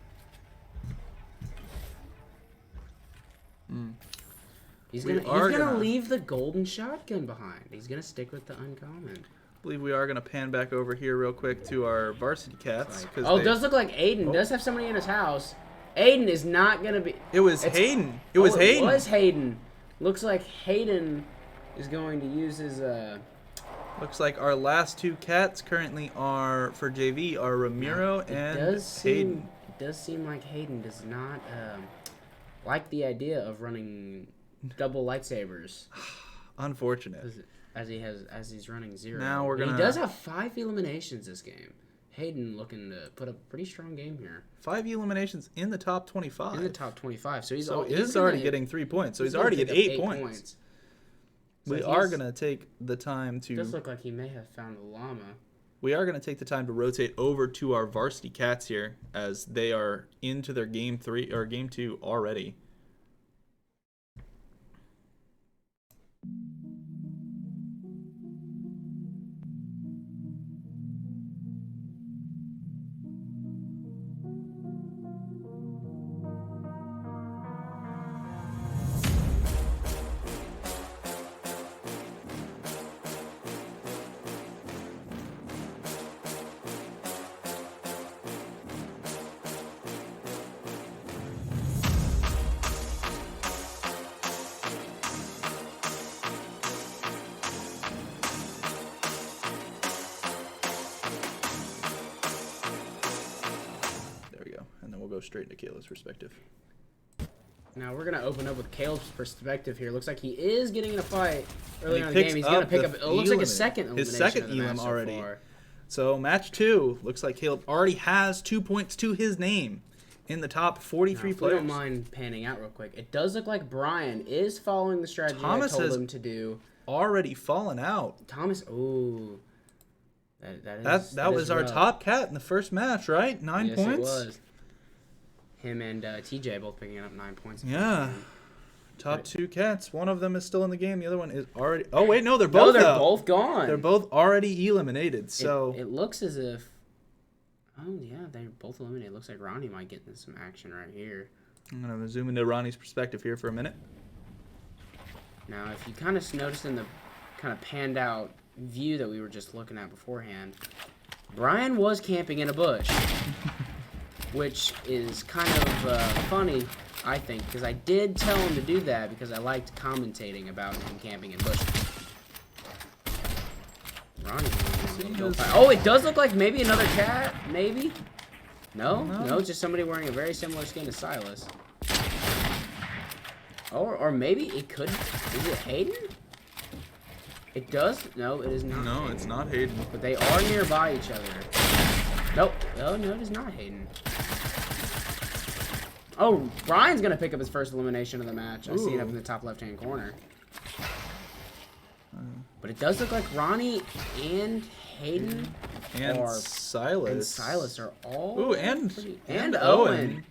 He's gonna leave the golden shotgun behind. He's gonna stick with the uncommon. I believe we are going to pan back over here real quick to our varsity cats. It does look like Aiden does have somebody in his house. Aiden is not gonna be. It was Hayden. It was Hayden. It was Hayden. Looks like Hayden is going to use his. Looks like our last 2 cats currently are for JV are Ramiro and Hayden. It does seem like Hayden does not like the idea of running double lightsabers. Unfortunate. As he's running 0. Now we're gonna. He does have 5 eliminations this game. Hayden looking to put up a pretty strong game here. 5 eliminations in the top 25. In the top 25, so he's already getting 3 points. So he's already at 8 points. So we are gonna take the time to. It does look like he may have found a llama. We are gonna take the time to rotate over to our varsity cats here, as they are into their game 3 or game 2 already. Straight into Kayla's perspective. Now we're gonna open up with Caleb's perspective here. Looks like he is getting in a fight early in the game. He's gonna pick up. It looks like his second elim already. So match 2 looks like Caleb already has 2 points to his name in the top 43 players. If we don't mind panning out real quick, it does look like Brian is following the strategy I told him to do. Already fallen out. Thomas, ooh, that was our top cat in the first match, right? 9 points. Yes, it was. Him and TJ both picking up 9 points. Yeah. Top 2 cats. One of them is still in the game. The other one is already. Oh wait, no, they're both. They're both gone. They're both already eliminated. So it looks as if. Oh yeah, they're both eliminated. It looks like Ronnie might get in some action right here. I'm gonna zoom into Ronnie's perspective here for a minute. Now, if you kind of noticed in the kind of panned out view that we were just looking at beforehand, Brian was camping in a bush. Which is kind of funny, I think, because I did tell him to do that because I liked commentating about him camping in bushes. Ronnie, oh, it does look like maybe another cat, maybe? No, it's just somebody wearing a very similar skin to Silas. Or maybe it could, is it Hayden? It does, no, it is not No, Hayden. It's not Hayden. But they are nearby each other. Nope, oh no, it is not Hayden. Oh, Brian's going to pick up his first elimination of the match. I see it up in the top left-hand corner. But it does look like Ronnie and Hayden and Silas are all... Ooh, and Owen.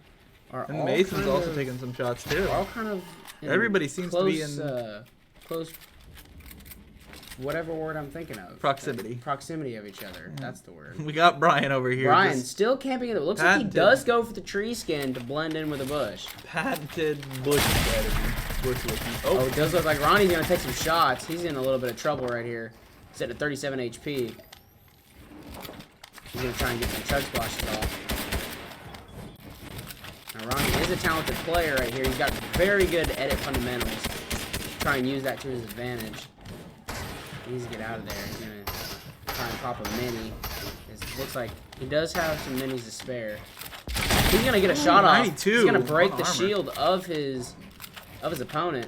And Mason's also taking some shots, too. All kind of... Everybody seems to be in... close... Whatever word I'm thinking of. Proximity. Proximity of each other. That's the word. We got Brian over here. Brian still camping in the... Looks like he does go for the tree skin to blend in with a bush. Patented bush strategy. Bush looking. Oh, it does look like Ronnie's going to take some shots. He's in a little bit of trouble right here. Sitting at 37 HP. He's going to try and get some chug splashes off. Now, Ronnie is a talented player right here. He's got very good edit fundamentals. Try and use that to his advantage. He needs to get out of there. He's going to try and pop a mini. It looks like he does have some minis to spare. He's going to get a shot off. 92. He's going to break the shield of his opponent.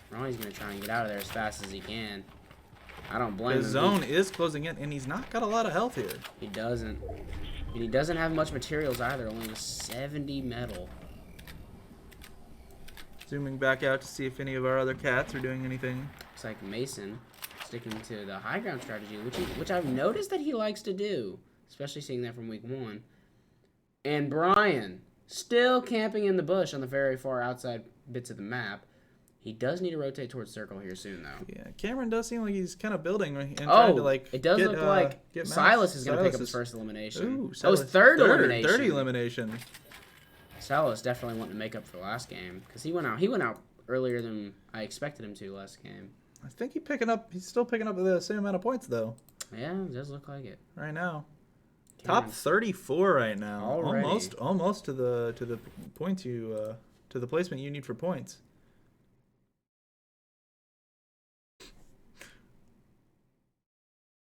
Ronnie's going to try and get out of there as fast as he can. I don't blame him. The zone is closing in, and he's not got a lot of health here. He doesn't. And he doesn't have much materials either, only 70 metal. Zooming back out to see if any of our other cats are doing anything. Looks like Mason sticking to the high ground strategy, which I've noticed that he likes to do, especially seeing that from week 1. And Brian Still camping in the bush on the very far outside bits of the map. He does need to rotate towards circle here soon, though. Yeah, Cameron does seem like he's kind of building and trying to like. It does look like Silas is going to pick up his first elimination. Ooh, Silas, third elimination. Third elimination. Silas definitely wanting to make up for last game because he went out earlier than I expected him to last game. I think he's still picking up the same amount of points though. Yeah, it does look like it. Right now. Cameron. Top 34 right now. Already. Almost to the points to the placement you need for points.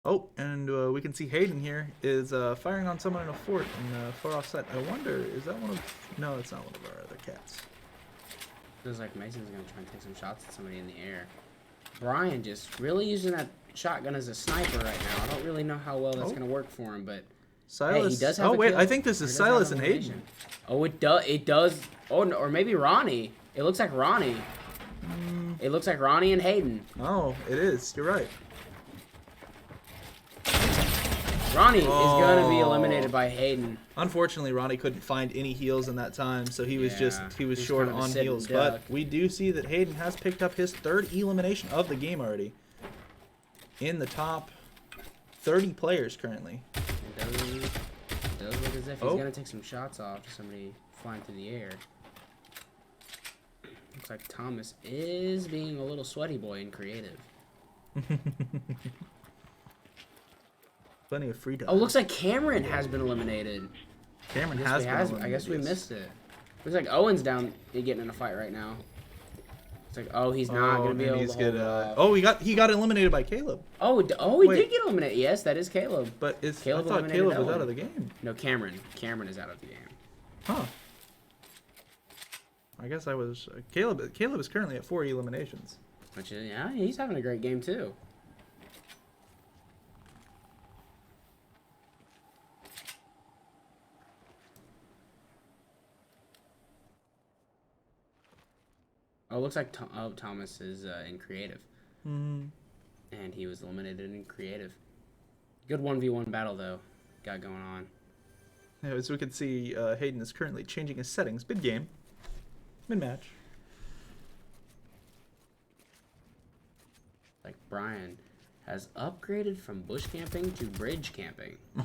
Oh, and we can see Hayden here is firing on someone in a fort in far offset. I wonder, is that one of... No, it's not one of our other cats. Feels like Mason's going to try and take some shots at somebody in the air. Brian just really using that shotgun as a sniper right now. I don't really know how well that's going to work for him, but... Silas. Hey, he does have oh, a wait, kill. I think this is Silas and Hayden. Oh, it does. Oh, no, or maybe Ronnie. It looks like Ronnie. It looks like Ronnie and Hayden. Oh, it is. You're right. Ronnie is going to be eliminated by Hayden. Unfortunately, Ronnie couldn't find any heals in that time, so he was He's short kind of a on sit and heals. duck. But we do see that Hayden has picked up his third elimination of the game already. In the top 30 players currently. It does look as if he's going to take some shots off to somebody flying through the air. Looks like Thomas is being a little sweaty boy and creative. Plenty of free time. Oh, looks like Cameron has been eliminated. Cameron has been eliminated. I guess we missed it. Looks like Owen's down getting in a fight right now. It's like, oh, he's not going to be able to hold off. Oh, he got eliminated by Caleb. Oh, he did get eliminated. Yes, that is Caleb. But I thought eliminated Caleb was Owen. out of the game. No, Cameron. Cameron is out of the game. Huh. I guess I was... Caleb is currently at 4 eliminations. Which is, yeah, he's having a great game too. Oh, looks like Thomas is in creative. Mm-hmm. And he was eliminated in creative. Good 1v1 battle, though, got going on. Yeah, as we can see, Hayden is currently changing his settings mid-game. Mid-match. Like Brian has upgraded from bush camping to bridge camping. I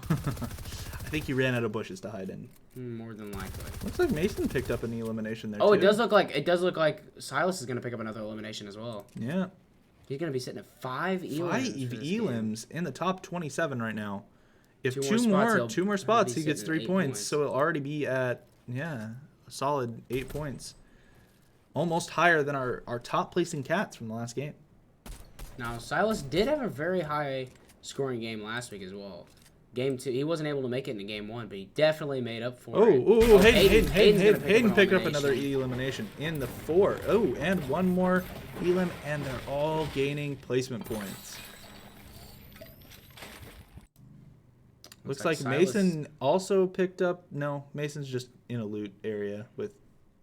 think he ran out of bushes to hide in. More than likely. Looks like Mason picked up an elimination there. Oh, too. it does look like Silas is going to pick up another elimination as well. Yeah. He's going to be sitting at 5 elims. 5 elims in the top 27 right now. If Two two more more spots, he'll he gets be 3 sitting at 8 points. points. So it'll already be at a solid 8 points. Almost higher than our top placing cats from the last game. Now, Silas did have a very high scoring game last week as well. Game 2, he wasn't able to make it in game 1, but he definitely made up for it. Hayden picked up another elimination in the 4. Oh, and one more elim, and they're all gaining placement points. Looks like Mason also picked up... No, Mason's just in a loot area with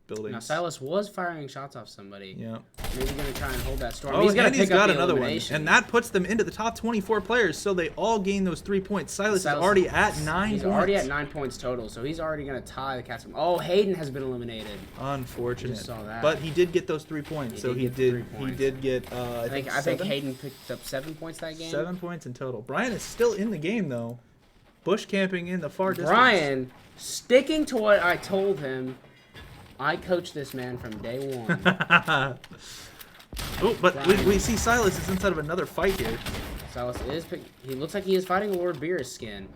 buildings. Now, Silas was firing shots off somebody. Yeah. Maybe going to try and hold that storm. Oh, he's going to pick up got the another one. elimination. And that puts them into the top 24 players, so they all gain those 3 points. Silas is already at 9 points. He's already at 9 points total, so he's already going to tie the Cats. Oh, Hayden has been eliminated. Unfortunate. Just saw that. But he did get those 3 points, He did get. I think Hayden picked up 7 points that game. 7 points in total. Brian is still in the game though. Bush camping in the far distance. Brian, sticking to what I told him. I coached this man from day one. Oh, but we see Silas is inside of another fight here. Silas is. He looks like he is fighting Lord Beerus skin.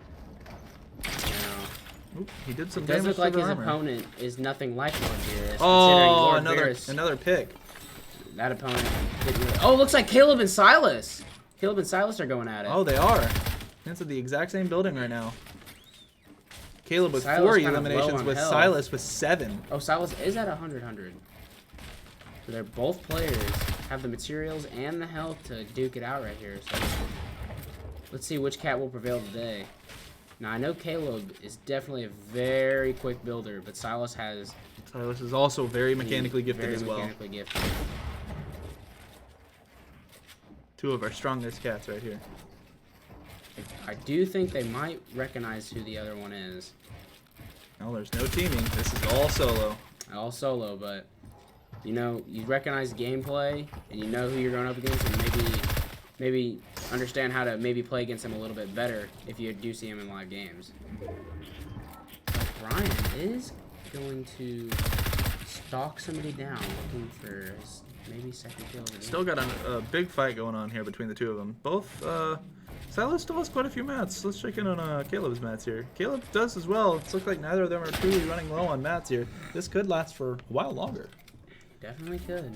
Oop, he did some It does damage look like to the his armor. opponent is nothing like Lord Beerus. Oh, Beerus, another pick. That opponent didn't really. Oh, looks like Caleb and Silas. Caleb and Silas are going at it. Oh, they are. Inside the exact same building right now. Caleb with Silas 4 kind of eliminations, low on with health. Silas with 7. Oh, Silas is at 100. So they're both players have the materials and the health to duke it out right here. So let's see which cat will prevail today. Now I know Caleb is definitely a very quick builder, but Silas is also very mechanically gifted as well. Mechanically gifted. 2 of our strongest cats right here. I do think they might recognize who the other one is. Well, there's no teaming. This is all solo. All solo, but you know, you recognize gameplay and you know who you're going up against, and maybe understand how to maybe play against him a little bit better if you do see him in live games. But Brian is going to stalk somebody down, looking for his maybe second kill of the game. Still got a big fight going on here between the two of them. Both, Silas still has quite a few mats. Let's check in on Caleb's mats here. Caleb does as well. It looks like neither of them are truly running low on mats here. This could last for a while longer. Definitely could.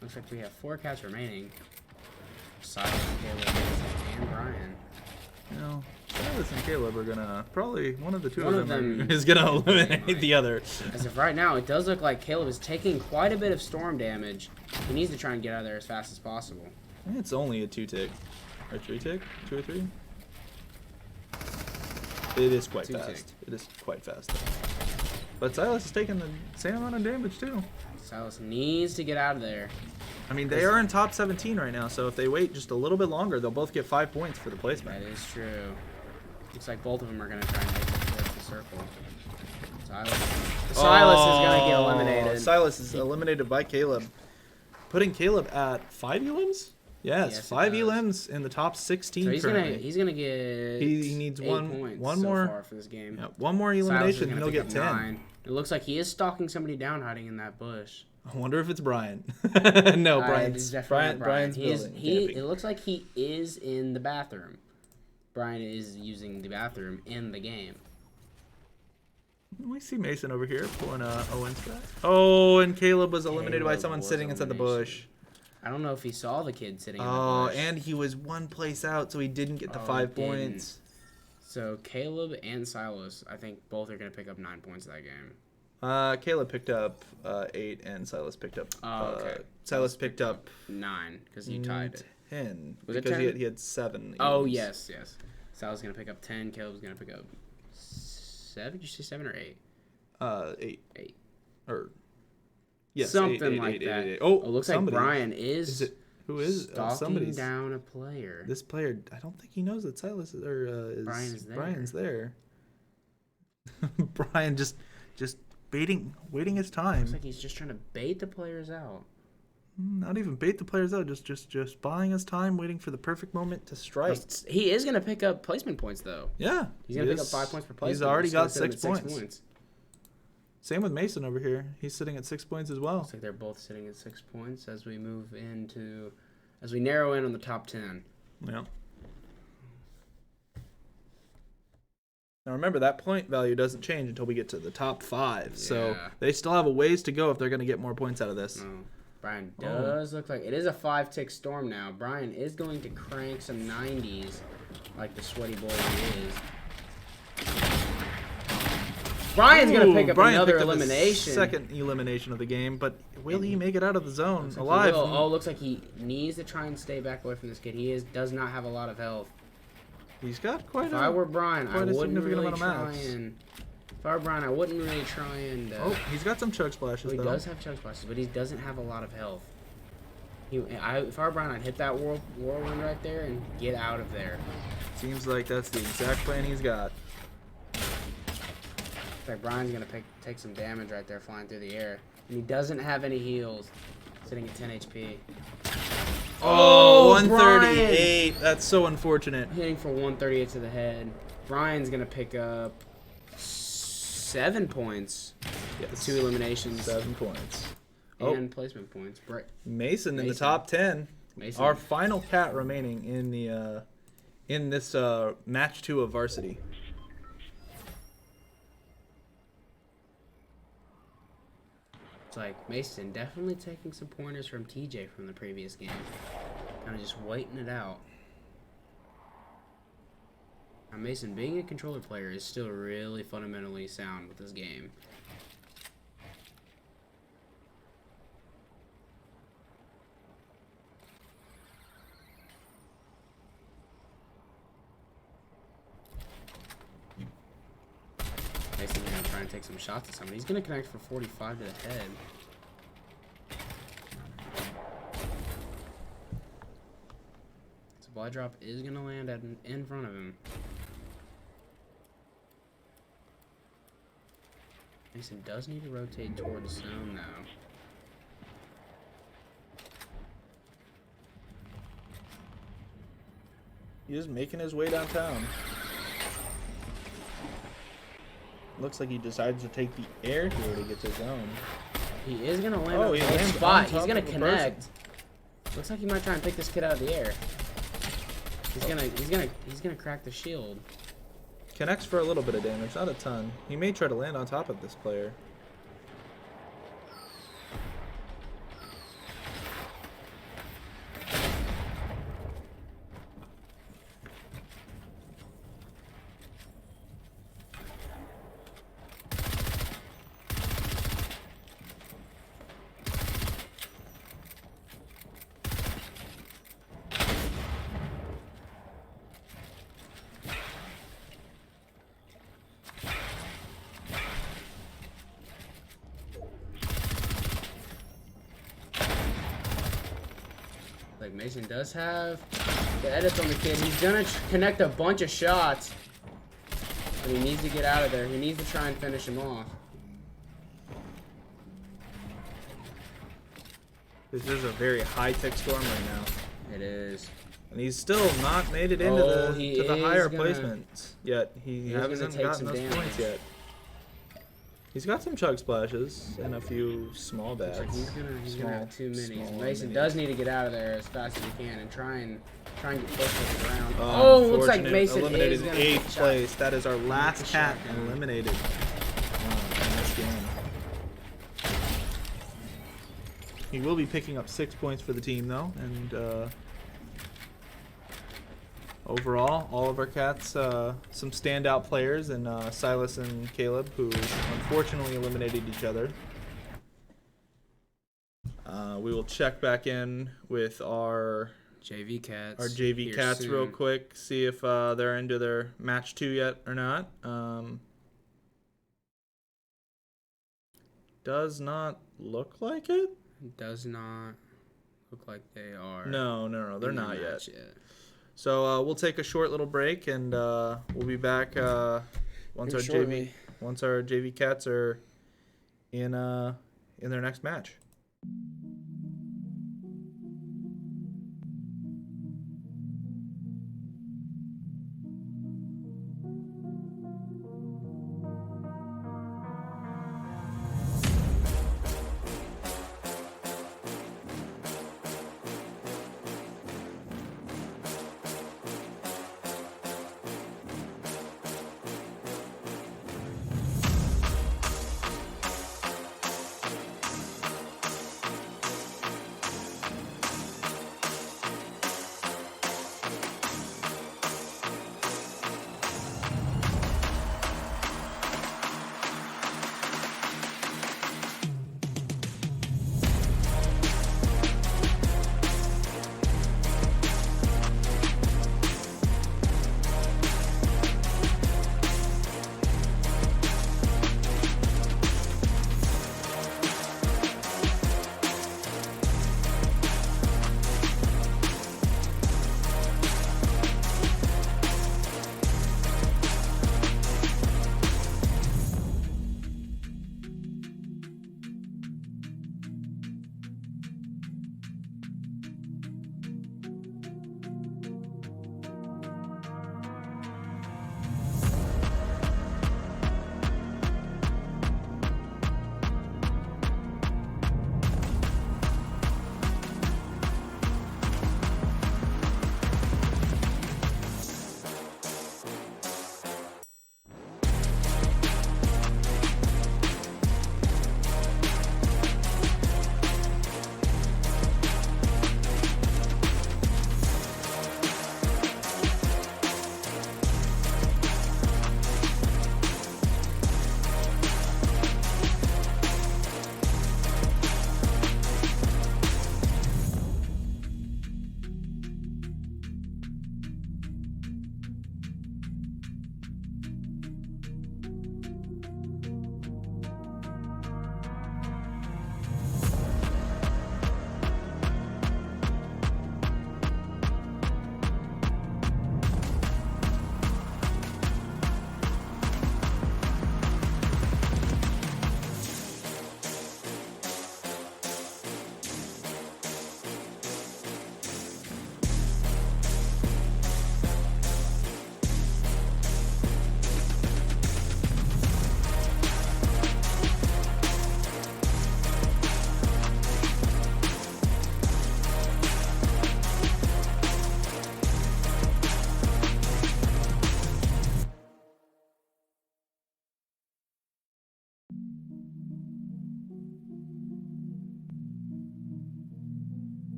Looks like we have 4 cats remaining. Silas, Caleb, and Brian. You know, Silas and Caleb are gonna probably one of the two One of of them them is gonna eliminate the other. As of right now, it does look like Caleb is taking quite a bit of storm damage. He needs to try and get out of there as fast as possible. It's only a 2-tick or 3-tick, 2 or 3. It is quite 2-tick. fast. It is quite fast. But Silas is taking the same amount of damage too. Silas needs to get out of there. I mean, they are in top 17 right now, so if they wait just a little bit longer, they'll both get 5 points for the placement. That is true. Looks like both of them are going to try and make it towards the circle. Silas is going to get eliminated. Silas is eliminated by Caleb. Putting Caleb at 5 elims? Yes, Yes, it 5 does. elims in the top 16 So he's currently. gonna get He needs 8 one points more so far for this game. Yeah, one more Silas is elimination gonna and he'll pick get up 10. 9. It looks like he is stalking somebody down hiding in that bush. I wonder if it's Brian. No, It's definitely not Brian. Brian's He is, building, it camping. looks like he is in the bathroom. Brian is using the bathroom in the game. We see Mason over here pulling Owen's back. Oh, and Caleb was eliminated by Caleb someone was sitting inside the bush. elimination. I don't know if he saw the kid sitting in the Oh, bush. and he was 1 place out, so he didn't get the Oh, 5 he didn't. points. So Caleb and Silas, I think both are going to pick up 9 points that game. Caleb picked up 8, and Silas picked up. Okay. Silas picked up 9, because you tied it. 10. Was it because 10? He had 7. Oh, elims. yes, yes. Silas is going to pick up 10. Caleb's going to pick up 7. Did you say 7 or 8? 8. 8. Or yes, Something eight, like eight, that. eight. Oh, it looks somebody. like Brian is Who is stalking somebody's down a player. This player, I don't think he knows that Silas is, Brian is there. Brian's there. Brian just waiting his time. Looks like he's just trying to bait the players out. Not even bait the players out, just buying his time, waiting for the perfect moment to strike. He is going to pick up placement points, though. Yeah, He's going to pick up 5 points per placement. He's already He's gonna got sit him 6 at points. Same with Mason over here. He's sitting at 6 points as well. Looks like they're both sitting at 6 points as we narrow in on the top 10. Yeah. Now remember, that point value doesn't change until we get to the top 5. So Yeah. they still have a ways to go if they're going to get more points out of this. Oh, Brian does look like it is a 5-tick storm now. Brian is going to crank some 90s like the sweaty boy he is. Brian's going to pick up Brian another picked up his elimination. second elimination of the game, but will he make it out of the zone Looks like he alive? will. Oh, looks like he needs to try and stay back away from this kid. He does not have a lot of health. He's got quite If I were Brian, I quite a wouldn't significant really amount try of mats. and. If I were Brian, I wouldn't really try and. Oh, he's got some chug splashes, He though. does have chug splashes, but he doesn't have a lot of health. If I were Brian, I'd hit that whirlwind right there and get out of there. Seems like that's the exact plan he's got. In fact, Brian's gonna take some damage right there, flying through the air, and he doesn't have any heals. Sitting at 10 HP. Oh, Brian! 138. That's so unfortunate. Hitting for 138 to the head. Brian's gonna pick up 7 points. Yes. 2 eliminations 7 points. and placement points. Mason in the Mason. top 10. Mason. Our final cat remaining in the in this match 2 of varsity. It's like Mason definitely taking some pointers from TJ from the previous game. Kind of just waiting it out. Now Mason, being a controller player, is still really fundamentally sound with this game. Mason's gonna try and take some shots at somebody. He's gonna connect for 45 to the head. Supply drop is gonna land in front of him. Mason does need to rotate towards zone, though. He is making his way downtown. Looks like he decides to take the air here to get to zone. He is gonna land Oh, on he the lands spot. on He's top gonna of a connect. Looks like he might try and pick this kid out of the air. He's gonna crack the shield. Connects for a little bit of damage, not a ton. He may try to land on top of this player. Like Mason does have the edits on the kid. He's gonna connect a bunch of shots, but he needs to get out of there. He needs to try and finish him off. This is a very high-tech storm right now. It is. And he's still not made it into Oh, the he to the is higher gonna- placements yet. He is gonna hasn't take gotten some those damage. points yet. He's got some chug splashes and a few small bats. Like he's gonna have too many. small Mason minis. does need to get out of there as fast as he can and try and get close to the ground. Oh, Looks like unfortunate. Mason eliminated is in gonna 8th get shot. place. That is our last the cat shotgun. eliminated in this game. He will be picking up 6 points for the team though, and overall, all of our cats, some standout players, and Silas and Caleb, who unfortunately eliminated each other. We will check back in with our JV cats. JV here cats real soon. quick, see if they're into their match 2 yet or not. Does not look like it. Does not look like they are. No, they're in the not match yet. So we'll take a short little break, and we'll be back once Here our shortly. JV cats are in their next match.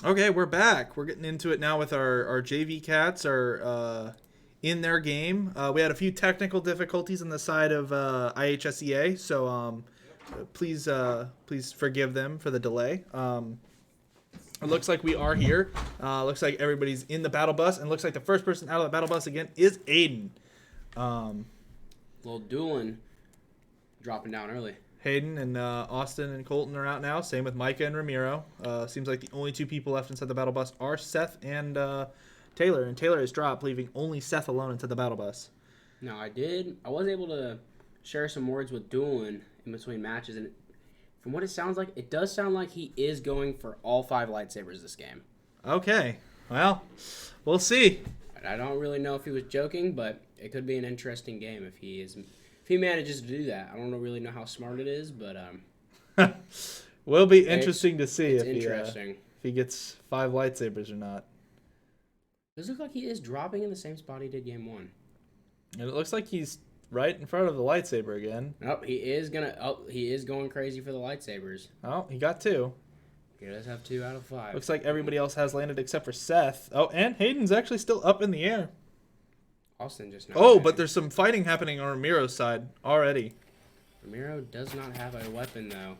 Okay, we're back. We're getting into it now with our JV cats are in their game. We had a few technical difficulties on the side of IHSEA, so please forgive them for the delay. It looks like we are here. Looks like everybody's in the battle bus, and looks like the first person out of the battle bus again is Aiden. Little Doolin dropping down early. Hayden and Austin and Colton are out now. Same with Micah and Ramiro. Seems like the only two people left inside the battle bus are Seth and Taylor. And Taylor has dropped, leaving only Seth alone inside the battle bus. No, I was able to share some words with Doolin in between matches, and from what it sounds like, it does sound like he is going for all 5 lightsabers this game. Okay. Well, we'll see. I don't really know if he was joking, but it could be an interesting game if he manages to do that. I don't really know how smart it is, but will be interesting to see if he gets 5 lightsabers or not. Does look like he is dropping in the same spot he did game 1. And it looks like he's right in front of the lightsaber again. Oh, he is going crazy for the lightsabers. Oh, he got 2. He does have 2 out of 5. Looks like everybody else has landed except for Seth. Oh, and Hayden's actually still up in the air. Austin just now. Oh, but there's some fighting happening on Ramiro's side already. Ramiro does not have a weapon though.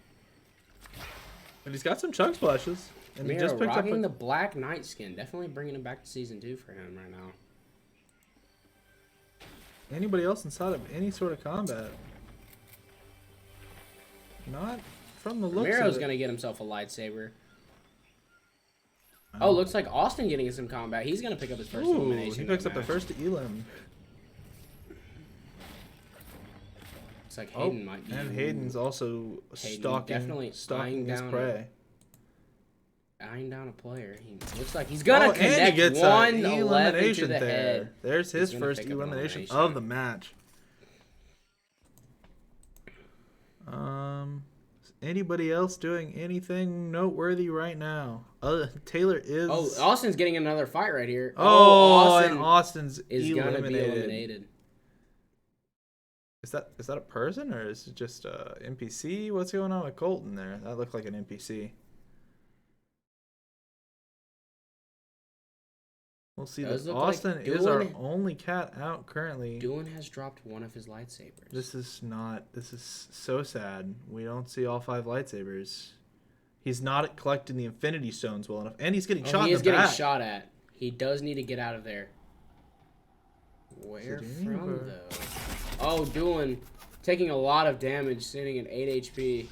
But he's got some chug splashes. And Ramiro he just picked up rocking the Black Knight skin. Definitely bringing him back to season 2 for him right now. Anybody else inside of any sort of combat? Not from the looks Ramiro's of it. gonna get himself a lightsaber. Oh, looks like Austin getting in some combat. He's gonna pick up his first elimination. He picks up the first elim. Looks like Hayden might be. And Hayden's also definitely stalking his down prey. Eyeing down a player. He looks like he's gonna and he connect gets one an 11 to elimination the there. head. There's his He's gonna first pick up an elimination elimination. of the match. Is anybody else doing anything noteworthy right now? Taylor is. Oh, Austin's getting another fight right here. And Austin's is eliminated. gonna be eliminated. Is that a person or is it just a NPC? What's going on with Colton there? That looked like an NPC. We'll see. That Austin is our only cat out currently. Doolin has dropped one of his lightsabers. This is so sad. We don't see all 5 lightsabers. He's not collecting the Infinity Stones well enough, and he's getting shot. He is getting back. shot at. He does need to get out of there. Where from though? Oh, Doolin taking a lot of damage, sitting at 8 HP.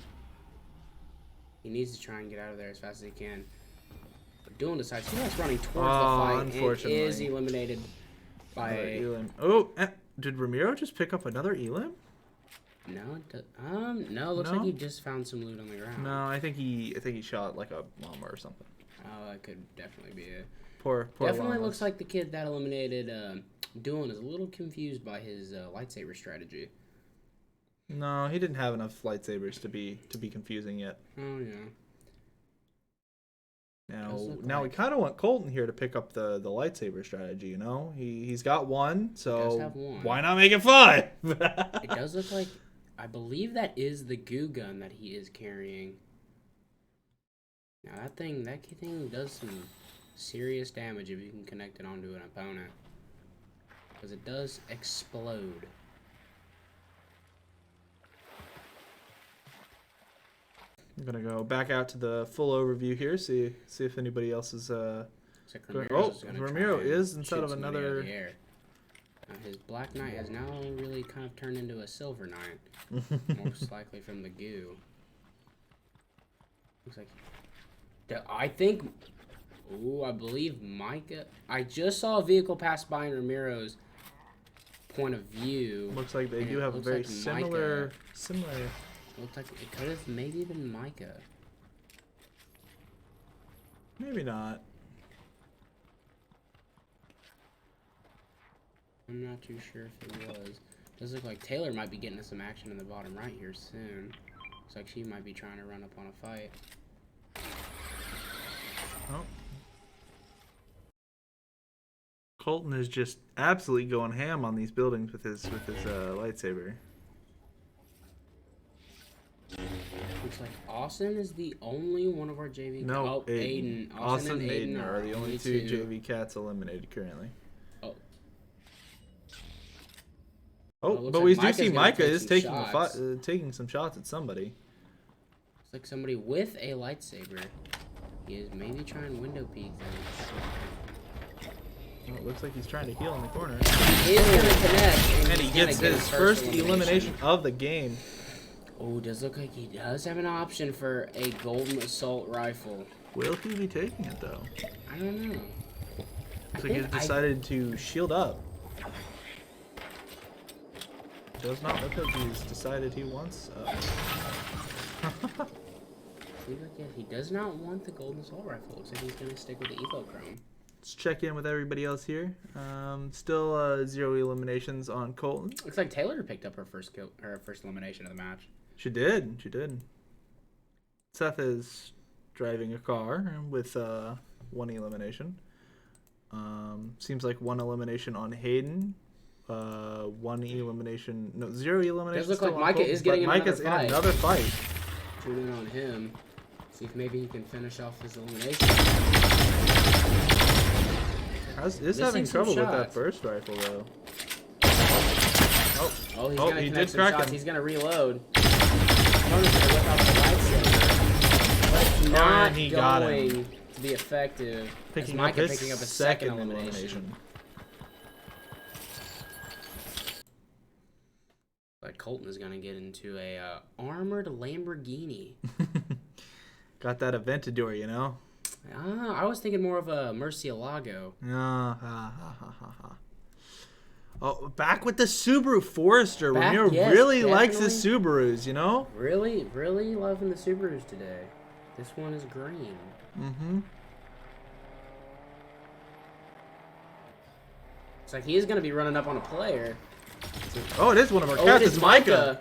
He needs to try and get out of there as fast as he can. Doolin decides he likes running towards the fight and is eliminated by Elim. Oh, did Ramiro just pick up another Elim? No, looks like he just found some loot on the ground. No, I think he shot like a llama or something. Oh, that could definitely be it. Poor definitely llamas. looks like the kid that eliminated Doolin is a little confused by his lightsaber strategy. No, he didn't have enough lightsabers to be confusing yet. Oh yeah. Now we kind of want Colton here to pick up the lightsaber strategy, you know? He's got 1, so he does have 1. Why not make it 5? It does look like, I believe that is the goo gun that he is carrying. Now that thing does some serious damage if you can connect it onto an opponent. Because it does explode. I'm gonna go back out to the full overview here, see if anybody else is Ramiro is inside of another. His Black Knight has now really kind of turned into a Silver Knight, most likely from the goo. Looks like I believe Micah. I just saw a vehicle pass by in Ramiro's point of view. Looks like they do have a very like similar. Looks like it could have maybe been Micah. Maybe not. I'm not too sure if it was. Does look like Taylor might be getting some action in the bottom right here soon. Looks like she might be trying to run up on a fight. Oh. Colton is just absolutely going ham on these buildings with his lightsaber. Looks like Austin is the only one of our JV. No, oh, Aiden. Austin and Aiden Aiden are the only two JV cats eliminated currently. Oh. Oh, looks but like we do Micah's see gonna Micah take is some taking shots. taking some shots at somebody. Looks like somebody with a lightsaber. He is maybe trying window peek things. Oh, it looks like he's trying to heal in the corner. He is going to connect. And he gets his first elimination of the game. Oh, does look like he does have an option for a golden assault rifle. Will he be taking it though? I don't know. Looks like he's decided to shield up. Does not look like he's decided he wants. Seems like he does not want the golden assault rifle. Looks like he's gonna stick with the Evo Chrome. Let's check in with everybody else here. Still 0 eliminations on Colton. Looks like Taylor picked up her first kill, her first elimination of the match. She did. She did. Seth is driving a car with 1 elimination. Seems like 1 elimination on Hayden. 1 elimination. No, 0 elimination. Does look like Micah is getting Micah's another in another fight. Tune in on him. See if maybe he can finish off his elimination. Is having trouble with that burst rifle though. Oh, he's gonna he connect did some crack shots. him. He's gonna reload. Notice that without the lightsaber, but it's not he got him. going to be effective. Picking as up Micah his picking up a second second elimination. But Colton is gonna get into a armored Lamborghini. Got that Aventador, you know. I was thinking more of a Murcielago. Oh, back with the Subaru Forester. Back, Ramiro yes, really likes his definitely. Subarus, you know? Really, really loving the Subarus today. This one is green. Mm-hmm. It's like he is going to be running up on a player. Oh, it is one of our Oh, cats. it It's is Micah.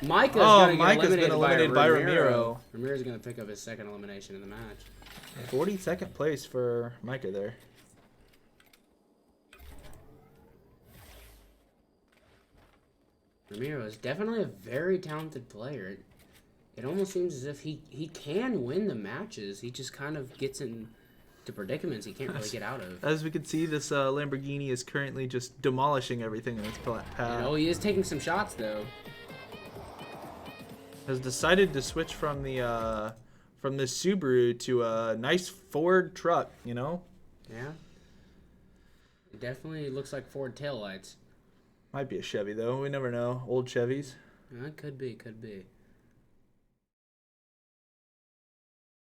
Micah's Oh, going to get Micah's been eliminated by Ramiro. Ramiro's going to pick up his second elimination in the match. 42nd place for Micah there. Ramiro is definitely a very talented player. It almost seems as if he can win the matches. He just kind of gets into predicaments he can't really get out of. As we can see, this Lamborghini is currently just demolishing everything in its path. Oh, he is taking some shots though. Has decided to switch from the Subaru to a nice Ford truck, you know? Yeah. It definitely looks like Ford taillights. Might be a Chevy though. We never know. Old Chevys. Could be, could be.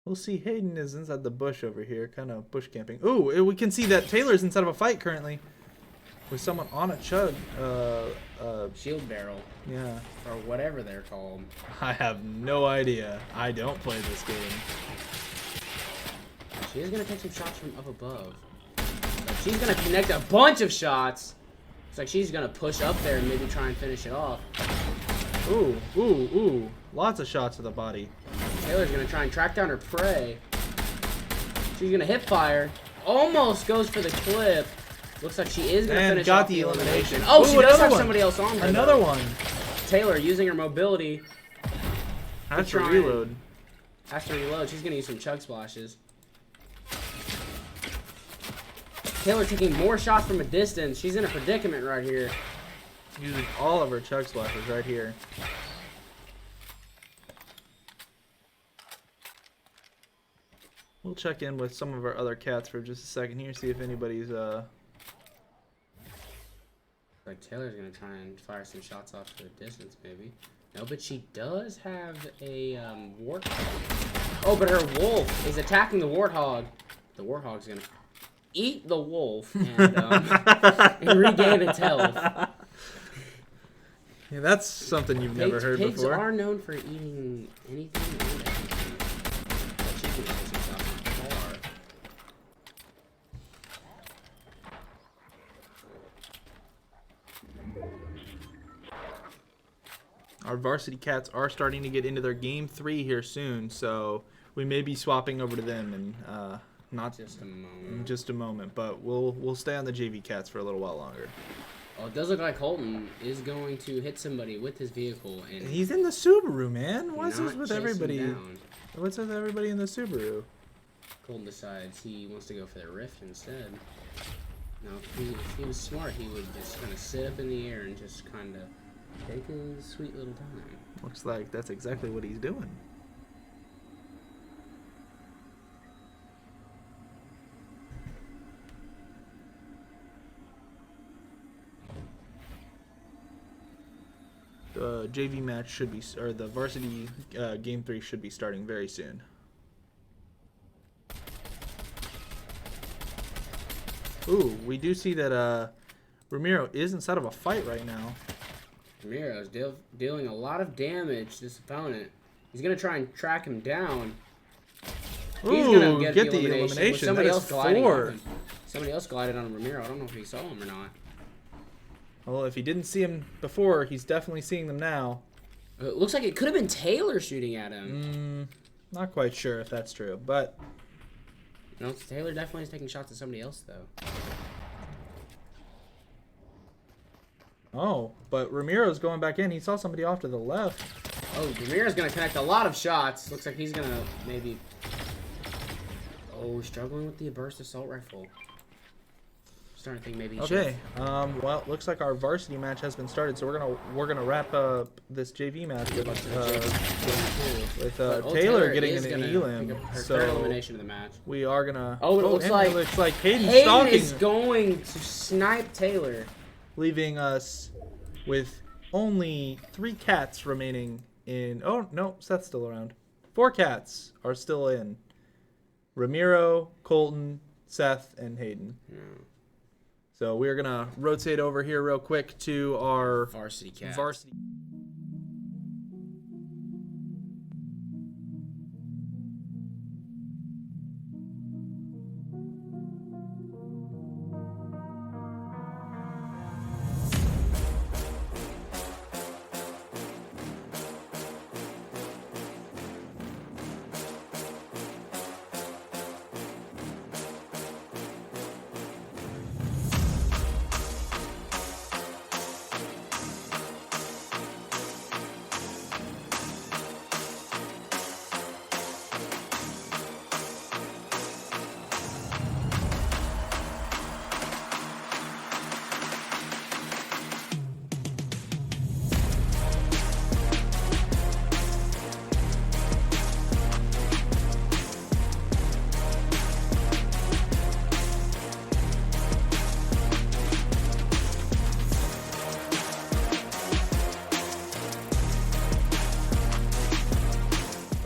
We'll see. Hayden is inside the bush over here, kind of bush camping. Ooh, we can see that Taylor's inside of a fight currently with someone on a chug. Shield barrel. Yeah. Or whatever they're called. I have no idea. I don't play this game. She is going to take some shots from up above. But she's going to connect a bunch of shots. It's like she's going to push up there and maybe try and finish it off. Ooh, ooh, ooh. Lots of shots to the body. Taylor's going to try and track down her prey. She's going to hip fire. Almost goes for the clip. Looks like she is going to finish got off the elimination. Oh, Ooh, she does have one. somebody else on her. Another though. one. Taylor using her mobility. Has to trying. reload. Has to reload. She's going to use some chug splashes. Taylor taking more shots from a distance. She's in a predicament right here. Using all of her chug splashes right here. We'll check in with some of our other cats for just a second here, see if anybody's Like Taylor's gonna try and fire some shots off to the distance, maybe. No, but she does have a warthog. Oh, but her wolf is attacking the warthog. The warthog's gonna eat the wolf and, and regain its health. Yeah, that's something you've never heard pigs before. Pigs are known for eating anything and everything. But she can take some shots from far. Our varsity cats are starting to get into their game 3 here soon, so we may be swapping over to them in not Just a moment. in just a moment, but we'll stay on the JV cats for a little while longer. Oh, it does look like Holton is going to hit somebody with his vehicle and He's in the Subaru, man. What's this not with chase him everybody? down. What's with everybody in the Subaru? Holton decides he wants to go for the Rift instead. Now, if he was smart, he would just kind of sit up in the air and just kind of take his sweet little time. Looks like that's exactly what he's doing. The JV match should be, or the varsity game 3 should be starting very soon. Ooh, we do see that Ramiro is inside of a fight right now. Ramiro's dealing a lot of damage to this opponent. He's going to try and track him down. He's Ooh, going to get the the elimination. With elimination. somebody That is else gliding 4. on him. Somebody else glided on Ramiro. I don't know if he saw him or not. Well, if he didn't see him before, he's definitely seeing them now. It looks like it could have been Taylor shooting at him. Not quite sure if that's true, but No, Taylor definitely is taking shots at somebody else, though. oh, but Ramiro's going back in. He saw somebody off to the left. Oh, Ramiro's going to connect a lot of shots. Looks like he's going to maybe... Oh, struggling with the burst assault rifle. Starting to think maybe he Okay. should. Well, looks like our varsity match has been started, so we're gonna wrap up this JV match with Taylor getting is an gonna elim. pick up her So third elimination of the match. we are gonna. Oh, it looks like Hayden Hayden stalking, is going to snipe Taylor. leaving us with only 3 cats remaining in. Oh no, Seth's still around. 4 cats are still in. Ramiro, Colton, Seth, and Hayden. No. So we're gonna rotate over here real quick to our Varsity cat. varsity.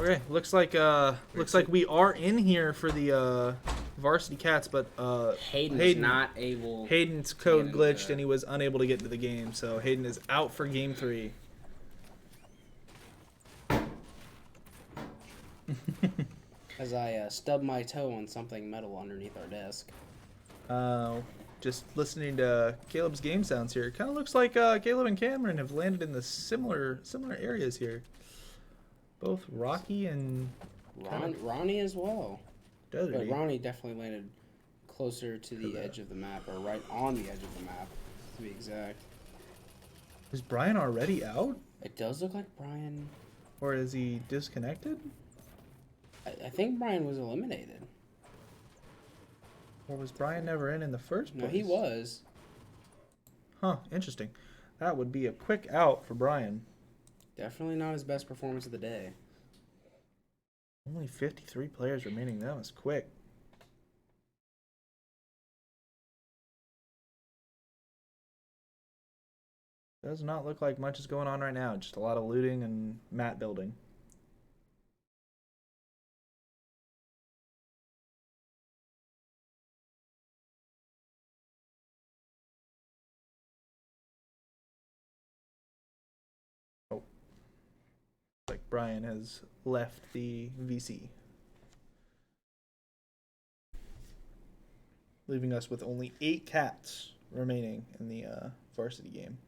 Okay, looks like we are in here for the varsity cats, but Hayden's not able. Hayden's code into glitched the- and he was unable to get into the game, so Hayden is out for game 3. As I stub my toe on something metal underneath our desk. Just listening to Caleb's game sounds here, it kind of looks like Caleb and Cameron have landed in the similar areas here. Both rocky and Ronnie as well. But deserty. Ronnie definitely landed closer to the edge of the map, or right on the edge of the map, to be exact. Is Brian already out, It does look like Brian. or is he disconnected? I think Brian was eliminated. Or was Brian never in the first place? No, he was. Huh, interesting. That would be a quick out for Brian. Definitely not his best performance of the day. Only 53 players remaining. That was quick. Does not look like much is going on right now. Just a lot of looting and mat building. Oh. Like Brian has left the VC. Leaving us with only 8 cats remaining in the varsity game.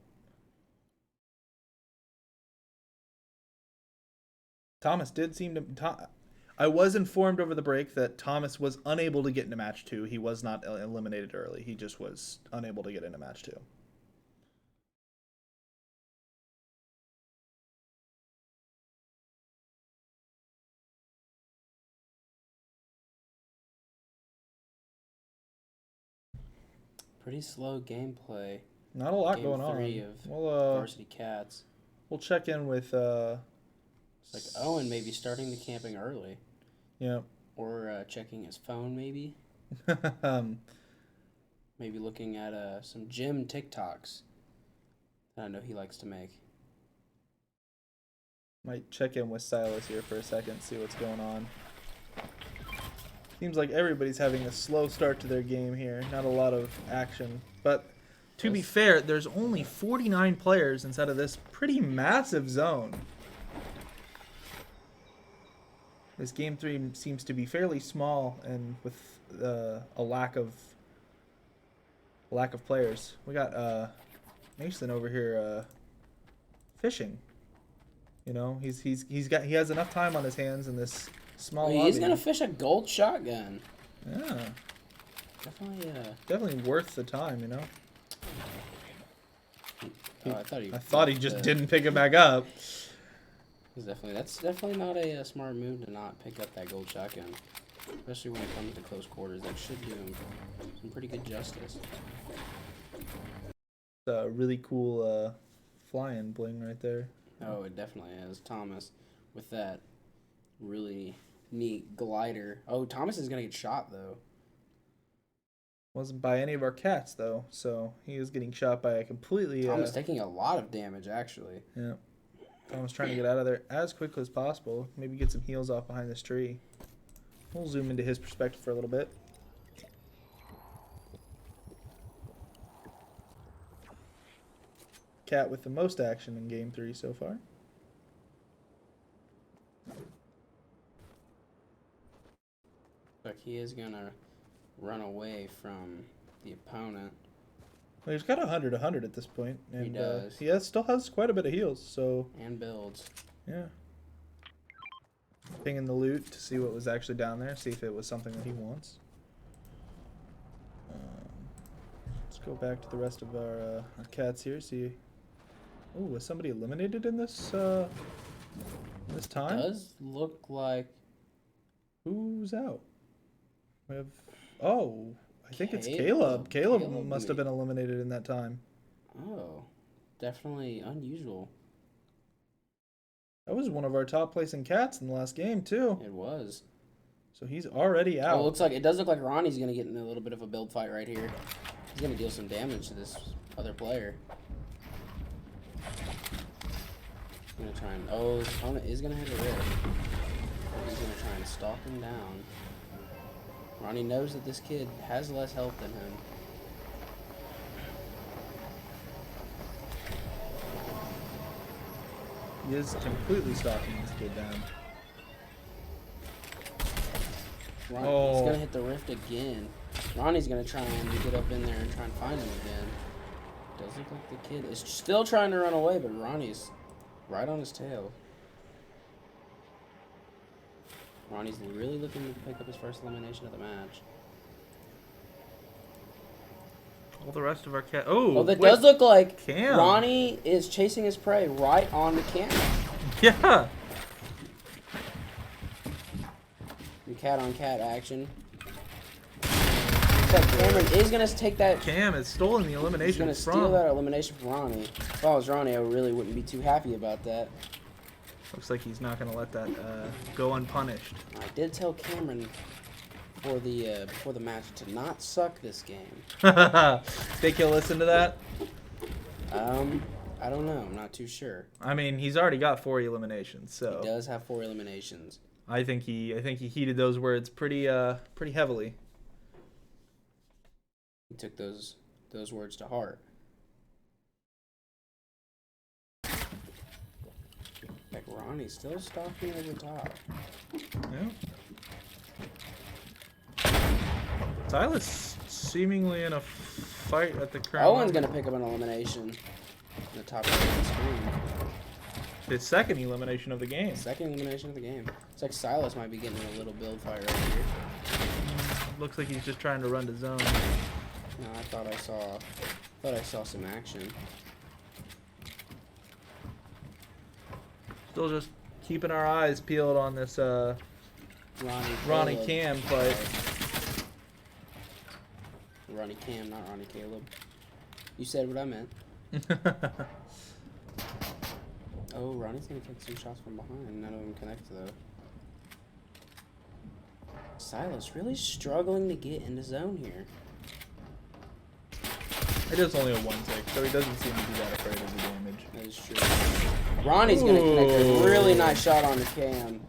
Thomas did seem to... I was informed over the break that Thomas was unable to get into match 2. He was not eliminated early. He just was unable to get into match 2. pretty slow gameplay. Not a lot Game going on. 3 of We'll Varsity Cats. we'll check in with It's like Owen maybe starting the camping early. Yeah. Or checking his phone maybe. Maybe looking at some gym TikToks that I know he likes to make. Might check in with Silas here for a second, see what's going on. Seems like everybody's having a slow start to their game here. Not a lot of action. But to be fair, there's only 49 players inside of this pretty massive zone. This game 3 seems to be fairly small and with a lack of players. We got Mason over here fishing. You know, he has enough time on his hands in this small lobby. He's gonna fish a gold shotgun. Yeah. Definitely. Worth the time, you know. Oh, I thought he just didn't pick it back up. That's definitely not a smart move to not pick up that gold shotgun, especially when it comes to close quarters. That should do him some pretty good justice. Really cool flying bling right there. Oh, it definitely is. Thomas with that really neat glider. Oh, Thomas is gonna get shot though. Wasn't by any of our cats though, so he is getting shot by a completely. Thomas taking a lot of damage actually. Yeah. Thomas trying to get out of there as quickly as possible. Maybe get some heals off behind this tree. We'll zoom into his perspective for a little bit. Cat with the most action in game 3 so far. Like he is gonna run away from the opponent. Well, he's got 100 at this point, and He does. he still has quite a bit of heals. So And builds. yeah, pinging the loot to see what was actually down there, see if it was something that he wants. Let's go back to the rest of our cats here. See, oh, was somebody eliminated in this time? Does look like Who's out? We have I think it's Caleb. Caleb Caleb must have been eliminated in that time. oh, definitely unusual. That was one of our top placing cats in the last game too. It was. So he's already out. Oh, it does look like Ronnie's gonna get in a little bit of a build fight right here. He's gonna deal some damage to this other player. He's gonna try and his opponent is gonna hit a rip. He's gonna try and stalk him down. Ronnie knows that this kid has less health than him. He is completely stalking this kid down. Ronnie's gonna hit the rift again. Ronnie's gonna try and get up in there and try and find him again. Does look like the kid is still trying to run away, but Ronnie's right on his tail. Ronnie's really looking to pick up his first elimination of the match. All the rest of our cat. That does look like Cam. Ronnie is chasing his prey right on the camera. Yeah. The cat-on-cat action. Looks like Cameron is gonna take that. Cam has stolen the He's elimination gonna from. steal that elimination from Ronnie. If I was Ronnie, I really wouldn't be too happy about that. Looks like he's not gonna let that go unpunished. I did tell Cameron before the match to not suck this game. Think he'll listen to that? I don't know. I'm not too sure. I mean, he's already got 4 eliminations, so He does have 4 eliminations. I think he heeded those words pretty heavily. He took those words to heart. Like Ronnie's still stalking over top. Yeah. Silas seemingly in a fight at the current Owen's moment. gonna pick up an elimination in the top right of the screen. His second elimination of the game. Second elimination of the game. It's like Silas might be getting in a little build fight right here. Looks like he's just trying to run to zone. No, I thought I saw some action. Still just keeping our eyes peeled on this Ronnie Caleb Cam fight. Ronnie Cam, not Ronnie Caleb. You said what I meant. Oh, Ronnie's gonna take some shots from behind. None of them connect though. Silas really struggling to get into zone here. It is only a 1-6, so he doesn't seem to be that afraid of the damage. That is true. Ronnie's gonna connect a really nice shot on the Cam.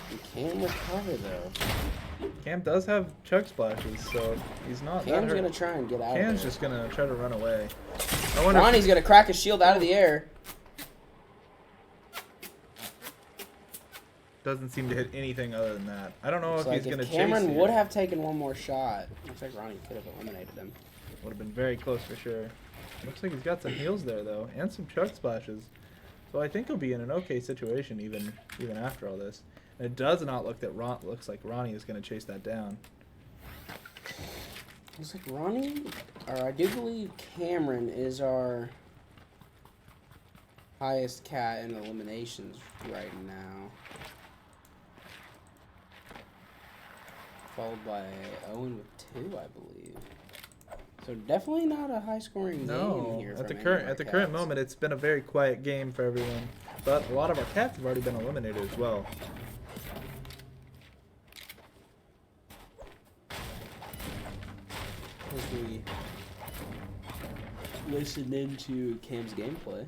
He can recover though. Cam does have chug splashes, so he's not that Cam's hurt. gonna try and get out Cam's of there. just gonna try to run away. I wonder Ronnie's gonna crack his shield out of the air. doesn't seem to hit anything other than that. I don't know It's if like he's gonna if chase Cameron here. would have taken one more shot. Looks like Ronnie could have eliminated him. Would have been very close for sure. Looks like he's got some heals there though, and some chug splashes. So I think he'll be in an okay situation even after all this. And it does not look that looks like Ronnie is going to chase that down. Looks like Ronnie, or I do believe Cameron is our highest cat in eliminations right now. Followed by Owen with 2, I believe. So definitely not a high-scoring game here. At the from current any of our current cats. moment, it's been a very quiet game for everyone. But a lot of our cats have already been eliminated as well. As we listen into Cam's gameplay,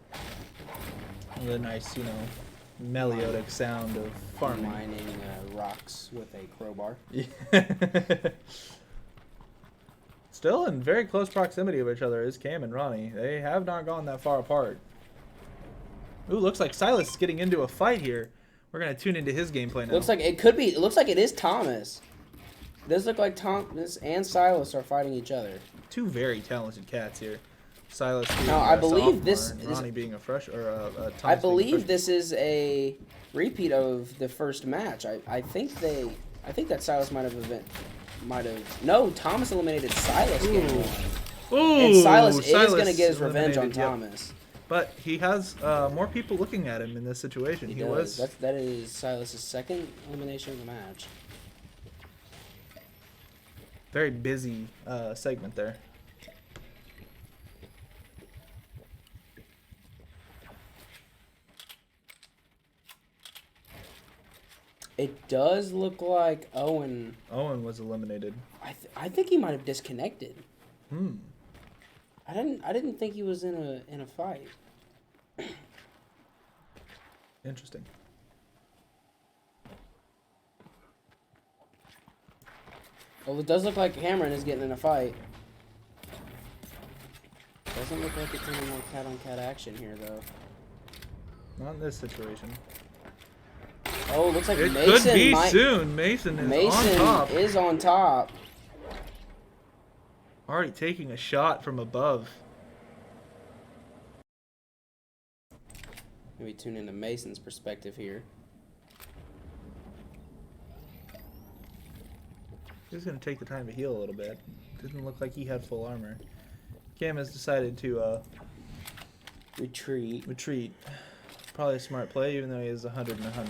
The nice, melodic sound of farming. mining rocks with a crowbar. Still in very close proximity of each other is Cam and Ronnie. They have not gone that far apart. Ooh, looks like Silas is getting into a fight here. We're gonna tune into his gameplay now. Looks like it could be. It looks like it is Thomas. It does look like Thomas and Silas are fighting each other. Two very talented cats here. Silas being Now, I a believe sophomore this and is- Ronnie being a fresh or Thomas I being a believe freshman. this is a repeat of the first match. I think that Silas might have. No, Thomas eliminated Silas. Game one. Ooh, And Silas is Silas gonna get his revenge on eliminated, yep. Thomas. But he has more people looking at him in this situation. He was does. That is Silas's second elimination of the match. very busy segment there. It does look like Owen. Owen was eliminated. I think he might have disconnected. Hmm. I didn't think he was in a fight. Interesting. Well, it does look like Cameron is getting in a fight. Doesn't look like it's any more cat-on-cat action here, though. Not in this situation. Oh, it looks like It Mason could be might. soon. Mason is Mason on top. is on top. Already taking a shot from above. Maybe tune into Mason's perspective here. He's going to take the time to heal a little bit. Doesn't look like he had full armor. Cam has decided to Retreat. Probably a smart play, even though he is 100 and 100.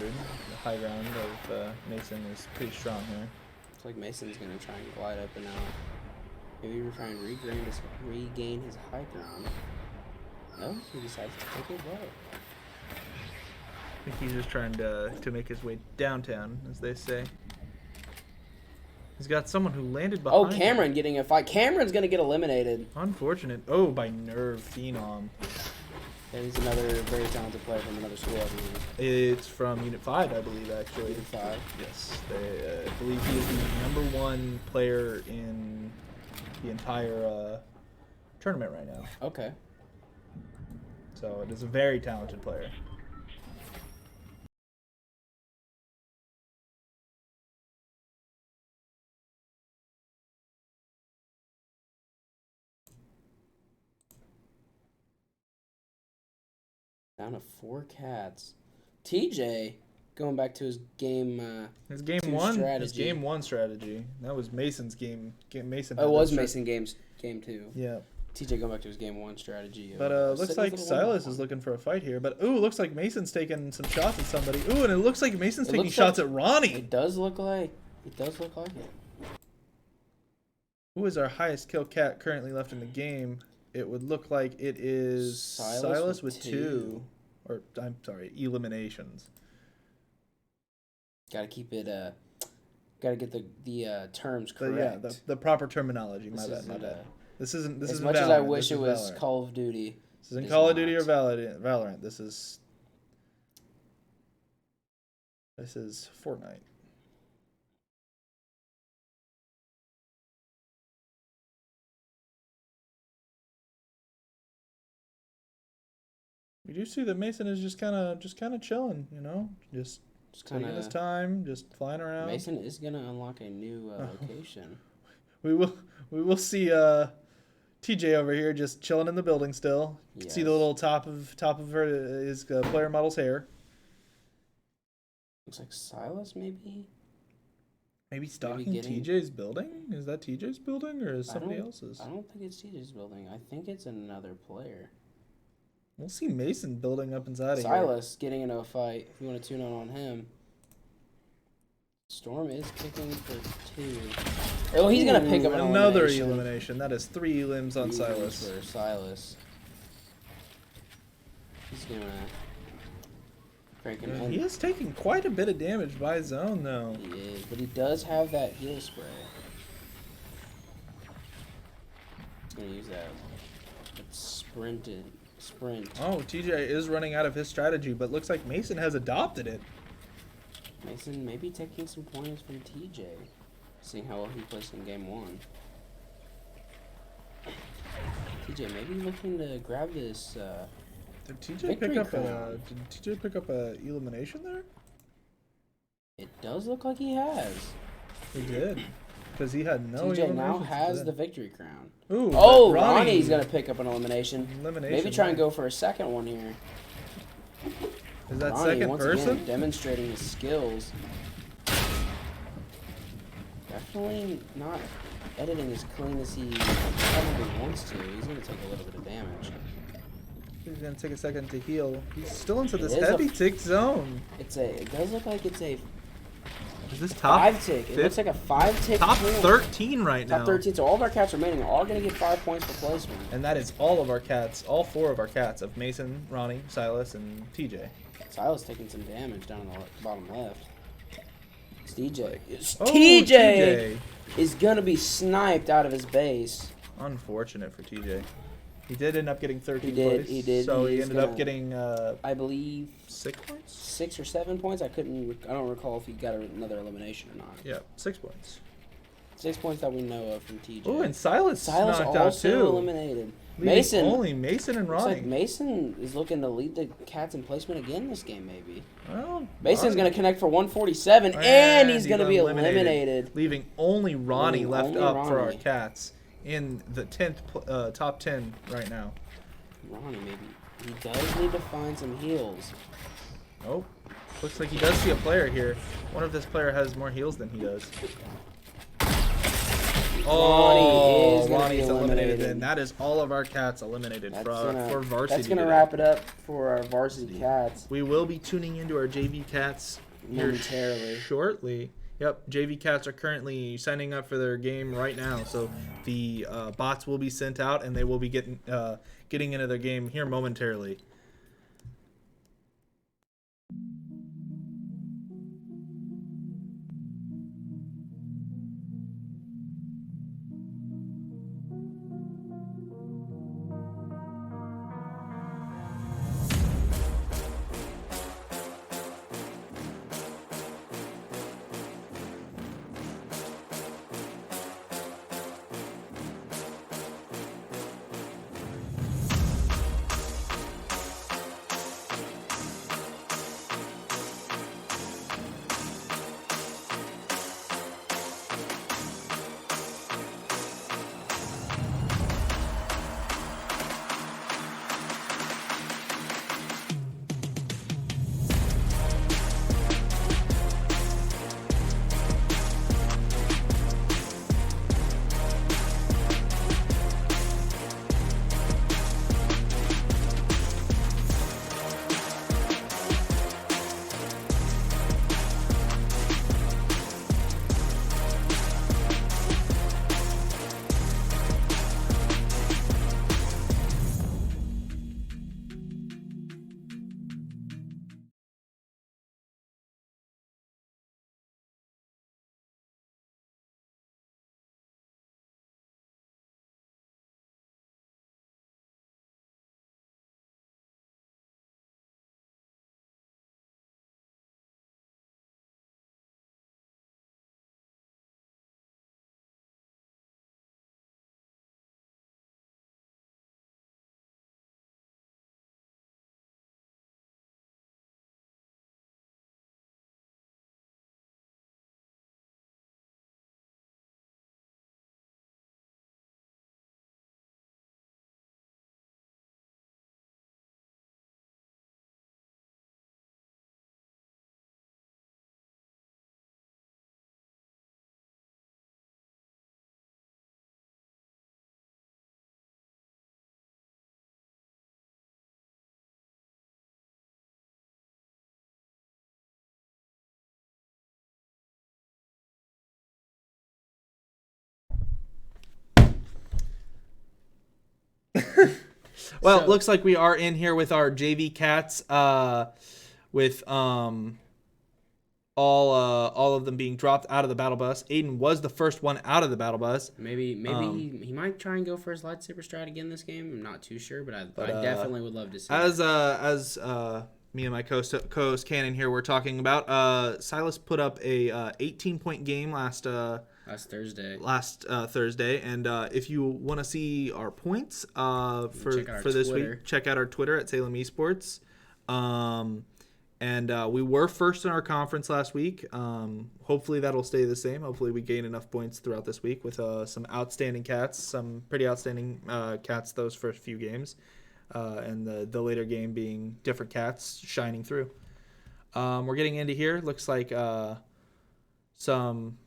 The high ground of Mason is pretty strong here. Looks like Mason's gonna try and glide up and out. Maybe we're trying to regain his high ground. No, he decides to take it low. I think he's just trying to make his way downtown, as they say. He's got someone who landed behind Oh, him. Cameron getting a fight. Cameron's gonna get eliminated. Unfortunate. Oh, by Nerve Phenom. And he's another very talented player from another school, I believe. It's from Unit 5, I believe, actually. Unit 5. Yes. I believe he is the #1 player in the entire tournament right now. Okay. So it is a very talented player. Down to 4 cats. TJ going back to his game. His game Two one. His strategy. game one strategy. That was Mason's game. Mason. Oh, it had was that Mason game 2. Yeah. TJ going back to his game 1 strategy. But looks like Silas is looking for a fight here. But ooh, looks like Mason's taking some shots at somebody. Ooh, and it looks like Mason's taking shots at Ronnie. It does look like. It. Who is our highest kill cat currently left in the game? It would look like it is Silas with 2. Or, I'm sorry, eliminations. Gotta keep it, gotta get the terms But correct. yeah, the proper terminology. My This bad. isn't, This isn't as isn't much as I Valorant, wish this it is was Valorant. Call of Duty. This isn't it is Call of Duty or not. Valorant. This is Fortnite. We do see that Mason is just kind of chilling, you know, just taking his time, just flying around. Mason is gonna unlock a new location. We will see TJ over here just chilling in the building still. You can see the little top of his player model's hair. Looks like Silas, maybe. Maybe stalking TJ's building? Is that TJ's building or is somebody else's? I don't think it's TJ's building. I think it's another player. We'll see Mason building up inside of here. Silas getting into a fight. If you want to tune in on him. Storm is kicking for 2. Oh, he's going to pick up another elimination. That is 3 limbs on 3 Silas. for Silas. He's going to crank him in. He is taking quite a bit of damage by zone, though. He is, but he does have that heal spray. He's going to use that sprint. Oh, TJ is running out of his strategy, but looks like Mason has adopted it. Mason maybe taking some points from TJ, seeing how well he plays in game 1. TJ maybe looking to grab this Did TJ pick up a elimination there? It does look like he has. He did. Because he had no TJ now eliminations has today. the victory crown. Ooh, Oh, Ronnie's going to pick up an elimination. Elimination, Maybe try and yeah. go for a second one here. Is that Ronnie, second once person? Again, demonstrating his skills. Definitely not editing as clean as he probably wants to. He's going to take a little bit of damage. He's going to take a second to heal. He's still into It this is heavy tick zone. It does look like it's a Is this top 5 tick. It looks like a 5 tick. top point. 13 right now. Top 13. So all of our cats remaining are going to get 5 points for placement. And that is all of our cats, all 4 of our cats of Mason, Ronnie, Silas, and TJ. Silas taking some damage down in the bottom left. It's DJ. Oh, TJ is going to be sniped out of his base. Unfortunate for TJ. He did end up getting 13 He did, points. he did. So he He's ended up gonna- getting I believe 6 points? 6 or 7 points. I don't recall if he got another elimination or not. Yeah, 6 points. 6 points that we know of from TJ. Oh, and Silas knocked out also too. eliminated. Leaving Mason. only Mason and Looks Ronnie. like Mason is looking to lead the cats in placement again this game, maybe. Well, Mason's going to connect for 147, and he's going to be eliminated. Leaving only Ronnie Leaving left only up for our Ronnie. cats in the 10th top 10 right now. Ronnie, maybe. He does need to find some heals. Oh, looks like he does see a player here. Wonder if this player has more heals than he does. Oh, Ronnie's eliminated. And that is all of our cats eliminated for varsity. That's gonna today. wrap it up for our varsity cats. We will be tuning into our JV cats here Momentarily. shortly. Yep, JV cats are currently signing up for their game right now, so the bots will be sent out and they will be getting into their game here momentarily. Well, So- it looks like we are in here with our JV cats, with all of them being dropped out of the battle bus. Aiden was the first one out of the battle bus. Maybe he might try and go for his lightsaber strat again this game. I'm not too sure, but I definitely would love to see As that. me and my co-host Cannon here were talking about, Silas put up a 18-point game last Thursday. Thursday, and if you want to see our points for this Twitter. week, check out our Twitter at Salem Esports. And we were first in our conference last week. Hopefully that'll stay the same. Hopefully we gain enough points throughout this week with some outstanding cats, some pretty outstanding cats those first few games, and the later game being different cats shining through. We're getting into here. Looks like some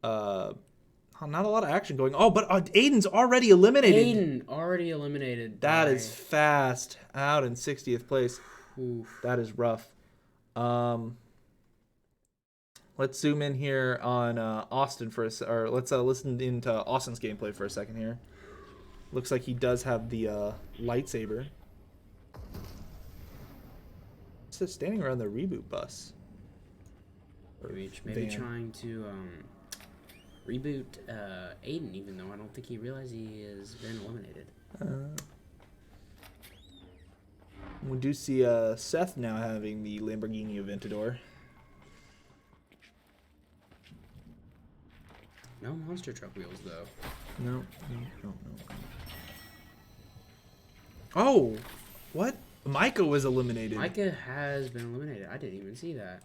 not a lot of action going. Oh, but Aiden's already eliminated. Aiden already eliminated. That is fast. Out in 60th place. Oof. That is rough. Let's zoom in here on Austin for or let's listen into Austin's gameplay for a second here. Looks like he does have the lightsaber. It's just standing around the reboot bus. Maybe van. trying to reboot Aiden, even though I don't think he realized he has been eliminated. We do see Seth now having the Lamborghini Aventador. No monster truck wheels though. No. Oh, what? Micah was eliminated. Micah has been eliminated. I didn't even see that.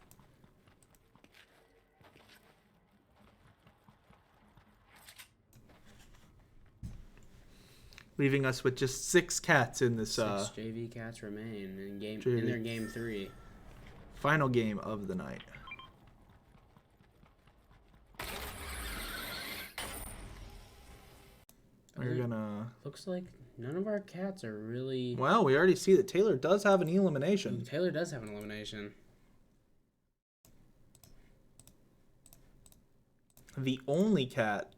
Leaving us with just 6 cats in this 6 JV cats remain in their game 3. final game of the night. We're gonna. Looks like none of our cats are really. Well, we already see that Taylor does have an elimination. Taylor does have an elimination. The only cat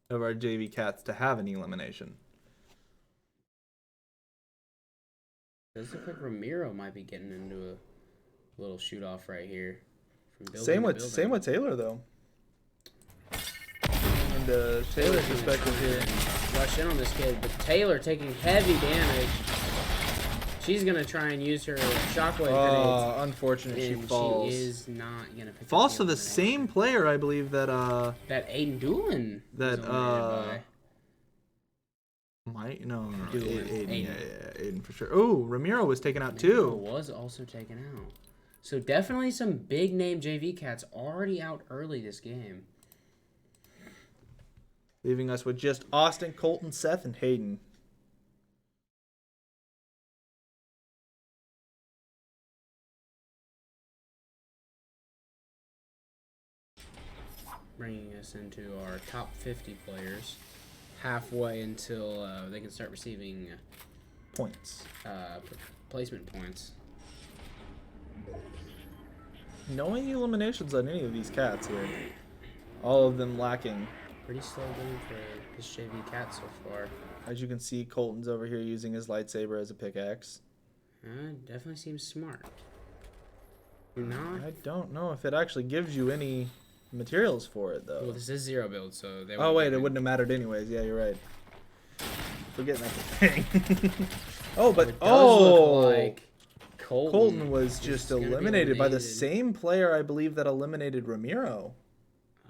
of our JV cats to have an elimination. Does look like Ramiro might be getting into a little shoot off right here. From building Same to with building. Taylor though. And Taylor's perspective here. Rush in on this kid, but Taylor taking heavy damage. She's gonna try and use her shockwave grenades. Unfortunate, she And falls. she is not gonna pick up Falls to the elimination. same player, I believe that that Aiden Doolin. that was eliminated Aiden. Aiden. Aiden for sure. Oh, Ramiro was taken out by. Ramiro too. was also taken out. So definitely some big name JV cats already out early this game. Leaving us with just Austin, Colton, Seth, and Hayden. Bringing us into our top 50 players. Halfway until they can start receiving Points. placement points. No any eliminations on any of these cats here. All of them lacking. Pretty slow game for this JV cat so far. As you can see, Colton's over here using his lightsaber as a pickaxe. Definitely seems smart. Not. I don't know if it actually gives you any materials for it, though. Well, this is 0 build, so they. Oh, wait, it wouldn't have mattered anyways. Yeah, you're right. Forgetting that's a thing. Oh, but It does look like Colton was is just gonna be eliminated by the eliminated. same player, I believe, that eliminated Ramiro.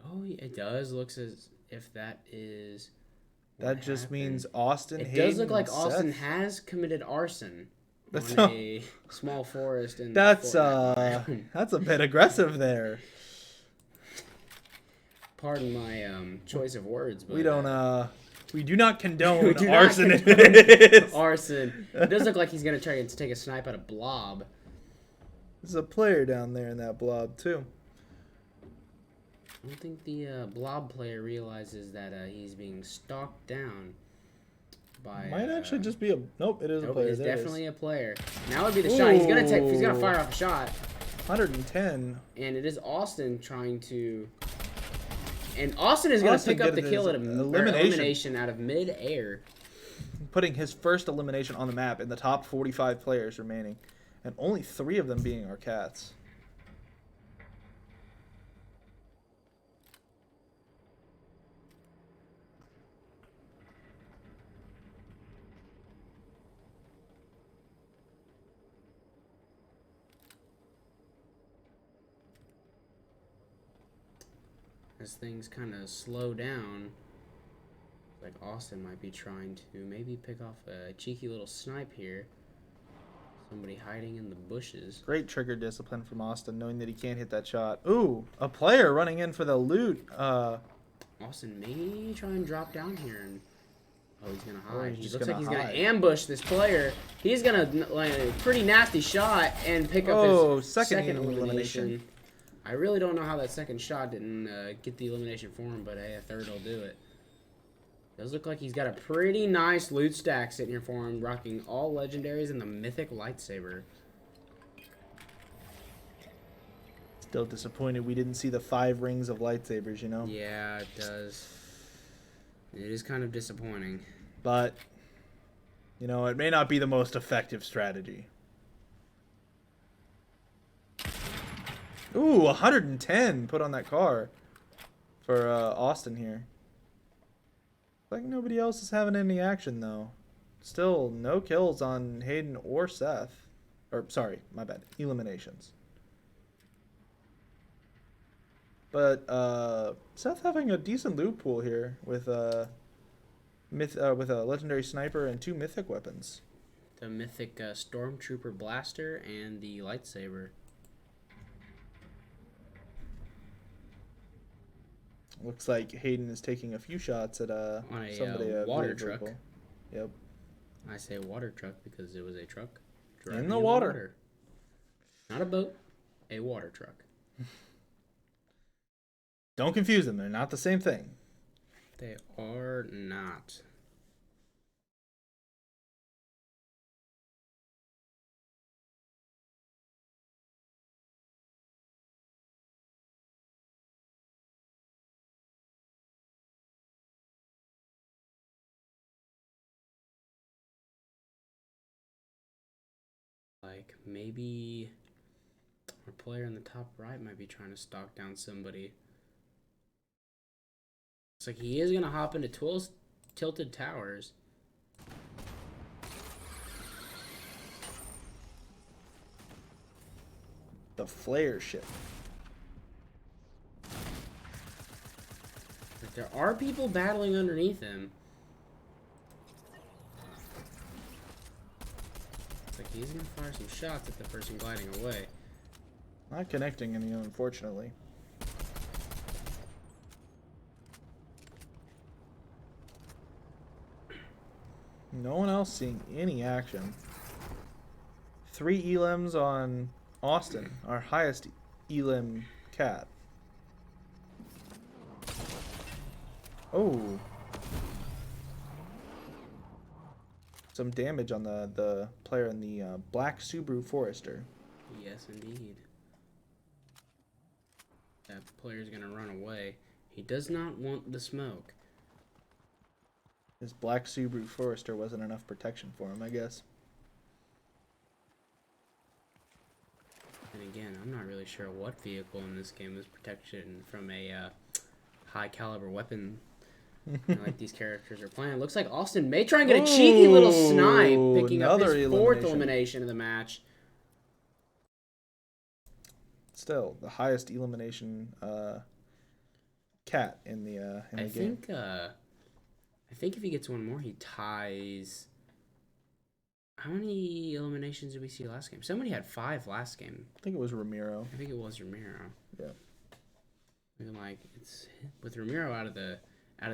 Oh, it does. Looks as if that is. what That just happened. means Austin. It Hayden, does look like and Austin Seth. has committed arson That's on not- a small forest in. That's Fortnite. that's a bit aggressive there. Pardon my choice of words, but We don't we do not condone We do not arson. condone arson. It does look like he's gonna try to take a snipe at a blob. There's a player down there in that blob too. I don't think the blob player realizes that he's being stalked down by. Might actually just be a nope. It is a Nope, player. it's There it is. definitely a player. Now would be the shot. He's gonna take. He's gonna Ooh. fire off a shot, 110. and it is Austin trying to. And Austin is gonna Austin pick up the getting kill his at a elimination. elimination out of mid-air. putting his first elimination on the map in the top 45 players remaining, and only 3 of them being our cats. As things kind of slow down, like Austin might be trying to maybe pick off a cheeky little snipe here. Somebody hiding in the bushes. Great trigger discipline from Austin, knowing that he can't hit that shot. Ooh, a player running in for the loot. Austin may try and drop down here and he's gonna Oh, hide. he's He just looks like gonna he's gonna hide. ambush this player. He's gonna land a pretty nasty shot and pick up his second elimination. I really don't know how that second shot didn't get the elimination for him, but hey, a third will do it. Does look like he's got a pretty nice loot stack sitting here for him, rocking all legendaries and the mythic lightsaber. Still disappointed we didn't see the 5 rings of lightsabers, you know? Yeah, it does. It is kind of disappointing. But, you know, it may not be the most effective strategy. Ooh, 110 put on that car for Austin here. Like nobody else is having any action, though. Still no kills on Hayden or Seth. Or, sorry, my bad. Eliminations. But Seth having a decent loot pool here with with a legendary sniper and 2 mythic weapons. The mythic Stormtrooper blaster and the lightsaber. Looks like Hayden is taking a few shots at On a, somebody water vehicle. truck. Yep. I say water truck because it was a truck In driving the water. Not a boat, a water truck. Don't confuse them. They're not the same thing. They are not. Like, maybe our player in the top right might be trying to stalk down somebody. It's like he is going to hop into Tilted Towers. The flare ship. Like, there are people battling underneath him. It's like he's going to fire some shots at the person gliding away. Not connecting any, unfortunately. No one else seeing any action. 3 elims on Austin, our highest elim cat. Oh. Some damage on the player in the black Subaru Forester. Yes, indeed. That player's going to run away. He does not want the smoke. His black Subaru Forester wasn't enough protection for him, I guess. And again, I'm not really sure what vehicle in this game is protection from a high caliber weapon like these characters are playing. It looks like Austin may try and get a cheeky little snipe, picking up his 4th elimination of the match. Still, the highest elimination cat in the game. I think if he gets one more, he ties. How many eliminations did we see last game? Somebody had 5 last game. I think it was Ramiro. I think it was Ramiro. Yeah. And like it's with Ramiro out of the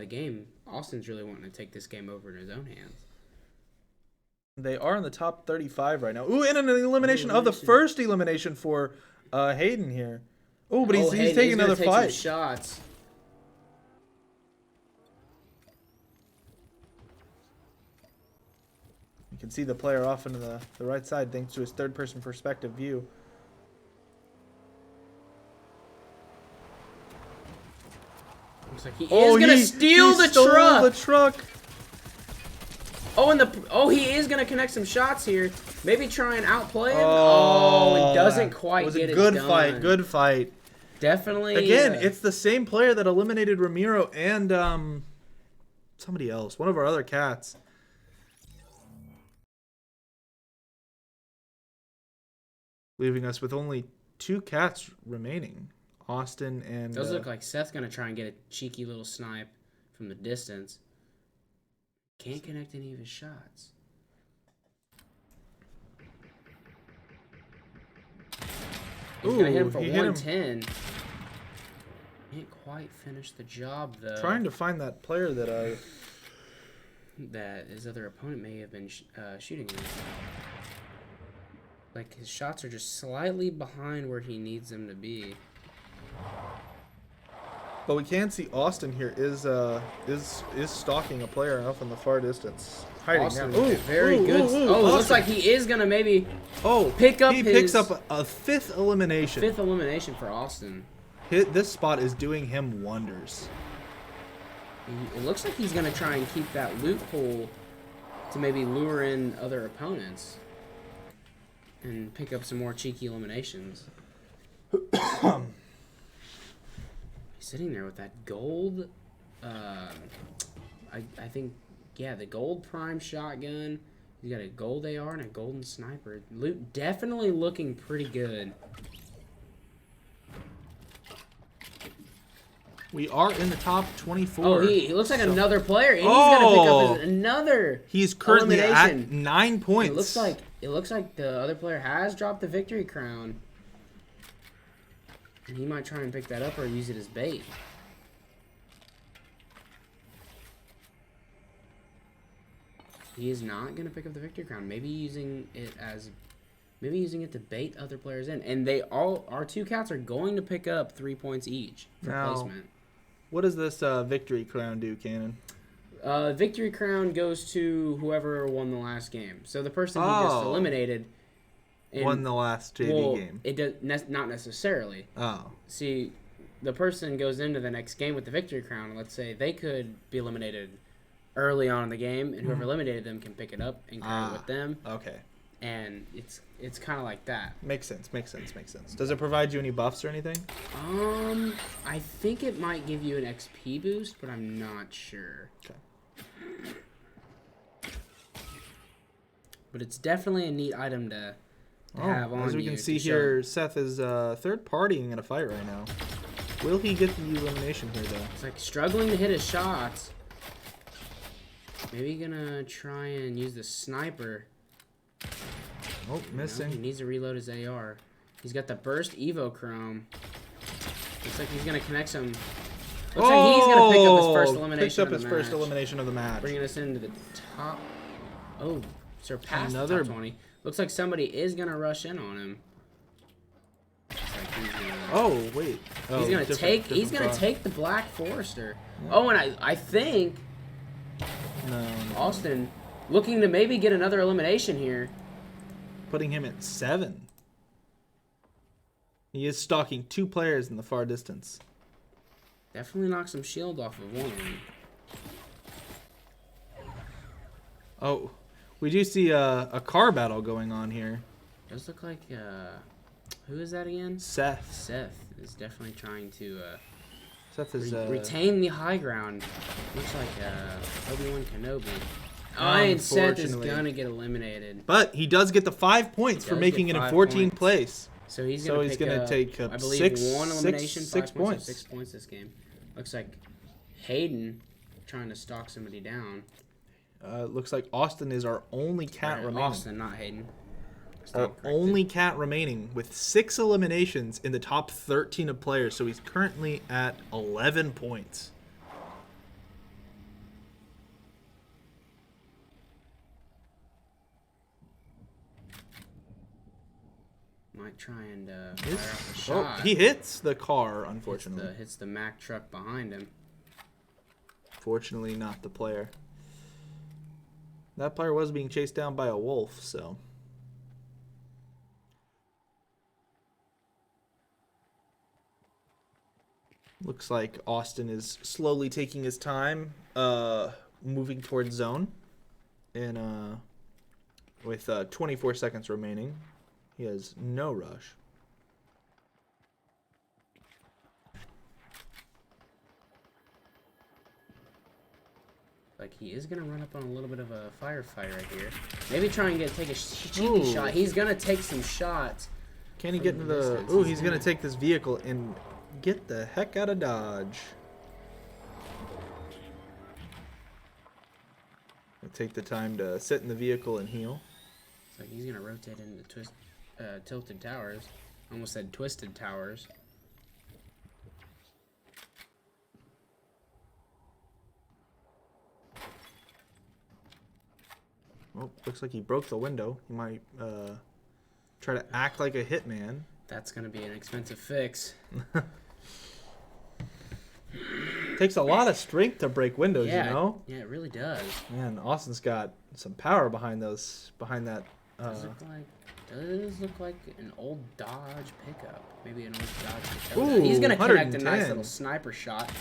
game, Austin's really wanting to take this game over in his own hands. They are in the top 35 right now. Ooh, and an elimination of the first elimination for Hayden here. Ooh, but he's taking another fight. Some shots. You can see the player off into the right side thanks to his third-person perspective view. Looks like he is gonna steal the truck. The truck. Oh, he is gonna connect some shots here. Maybe try and outplay him. Oh, and doesn't quite was get a it good done. fight. Good fight. Definitely. Again, it's the same player that eliminated Ramiro and somebody else. One of our other cats. Leaving us with only 2 cats remaining. Austin and... Does look like Seth's gonna try and get a cheeky little snipe from the distance. Can't connect any of his shots. He's gonna hit him for he hit him. 110. Can't quite finish the job though. Trying to find that player that his other opponent may have been shooting him. Like his shots are just slightly behind where he needs them to be. But we can see Austin here is stalking a player off in the far distance. Hiding Austin, now. very good. Oh, it looks like he is gonna maybe pick up he his picks up a 5th elimination. 5th elimination for Austin. This spot is doing him wonders. It looks like he's gonna try and keep that loophole to maybe lure in other opponents and pick up some more cheeky eliminations. He's sitting there with that gold. I think, yeah, the gold prime shotgun. He's got a gold AR and a golden sniper. Loot definitely looking pretty good. We are in the top 24. Oh, he looks like another player, and he's gonna pick up another. He's currently at elimination. 9 points. It looks like the other player has dropped the victory crown. And he might try and pick that up or use it as bait. He is not going to pick up the victory crown. Maybe using it to bait other players in. And our 2 cats are going to pick up 3 points each for placement. What does this victory crown do, Cannon? Victory crown goes to whoever won the last game. So the person who just eliminated won the last JV game. It does not necessarily. Oh. See, the person goes into the next game with the victory crown. Let's say they could be eliminated early on in the game, and whoever eliminated them can pick it up and carry it with them. Okay. And it's kind of like that. Makes sense. Does it provide you any buffs or anything? I think it might give you an XP boost, but I'm not sure. Okay. But it's definitely a neat item to have on you. As we can see here, Seth is third partying in a fight right now. Will he get the elimination here, though? It's like struggling to hit his shots. Maybe gonna try and use the sniper. Oh, missing. He needs to reload his AR. He's got the burst Evo Chrome. Looks like he's gonna connect some. Looks like he's gonna pick up his first elimination. Picked up his first elimination of the match. Bringing us into the top. Oh, surpassed the Another top 20. Looks like somebody is gonna rush in on him. Oh wait. Oh, He's gonna take the Black Forester. Yeah. Oh, and I think no. Austin looking to maybe get another elimination here. Putting him at 7. He is stalking 2 players in the far distance. Definitely knocked some shield off of one of them. Oh, we do see a car battle going on here. Does look like who is that again? Seth. Seth is definitely trying to Seth is retain the high ground. Looks like Obi-Wan Kenobi. Oh, and Seth is gonna get eliminated. But he does get the 5 points for making it in 14th place. So he's gonna take up I believe 1 elimination, 6 points. 6 points this game. Looks like Hayden trying to stalk somebody down. Looks like Austin is our only cat remaining. Austin, not Hayden. Our only cat remaining with 6 eliminations in the top 13 of players. So he's currently at 11 points. Might try and fire off a shot. Oh, he hits the car, unfortunately. Hits the Mack truck behind him. Fortunately, not the player. That player was being chased down by a wolf, so. Looks like Austin is slowly taking his time, moving towards zone. in with 24 seconds remaining. He has no rush. Like he is gonna run up on a little bit of a firefight right here. Maybe try and take a cheeky shot. He's gonna take some shots. Can he get into the... Ooh, he's going to take this vehicle and get the heck out of Dodge. Take the time to sit in the vehicle and heal. It's like he's gonna rotate into tilted towers. Almost said twisted towers. Oh, looks like he broke the window. He might try to act like a hitman. That's gonna be an expensive fix. Takes a lot of strength to break windows, Yeah, you know? yeah, it really does. Man, Austin's got some power behind that. Does look like an old Dodge pickup. Maybe an old Dodge Dakota. Ooh, He's gonna connect a 110. nice little sniper shot.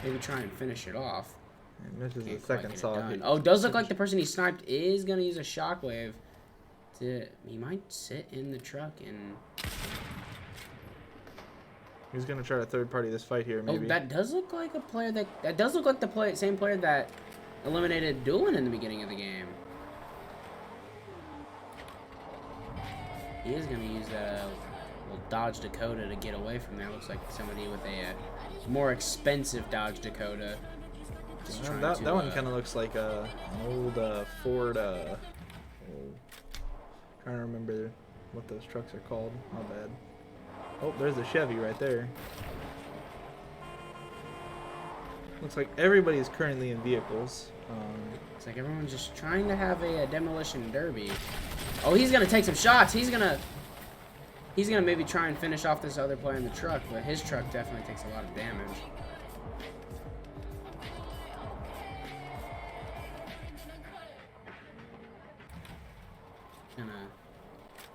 Maybe try and finish it off. And misses the Can't quite second get it saw. done. Oh, does look like the person he sniped is gonna use a shockwave. He might sit in the truck and. He's gonna try to third party this fight here, maybe. Oh, that does look like a player that does look like the same player that eliminated Doolin in the beginning of the game. He is gonna use that little Dodge Dakota to get away from there. Looks like somebody with a more expensive Dodge Dakota. Just trying that to, one kind of looks like an old Ford. Trying to remember what those trucks are called. My bad. Oh, there's a Chevy right there. Looks like everybody is currently in vehicles. It's like everyone's just trying to have a demolition derby. Oh, he's gonna take some shots. He's gonna maybe try and finish off this other player in the truck, but his truck definitely takes a lot of damage. Gonna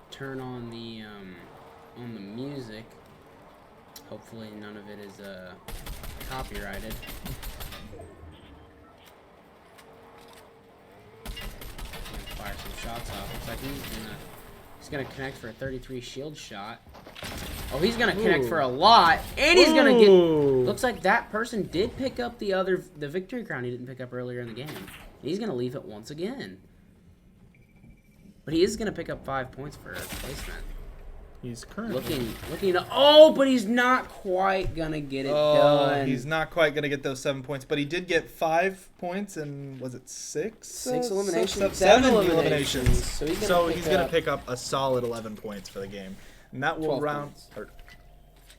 turn on the music. Hopefully none of it is copyrighted. Fire some shots off. Looks like he's gonna connect for a 33 shield shot. Oh, he's gonna connect for a lot, and he's gonna get. Looks like that person did pick up the victory crown he didn't pick up earlier in the game. He's gonna leave it once again. But he is gonna pick up 5 points for placement. He's currently Looking to, oh, but he's not quite gonna get it done. He's not quite gonna get those 7 points, but he did get 5 points and was it 6? 6 eliminations, 7 eliminations. eliminations. So he's gonna pick up a solid 11 points for the game, and that will 12 round points. or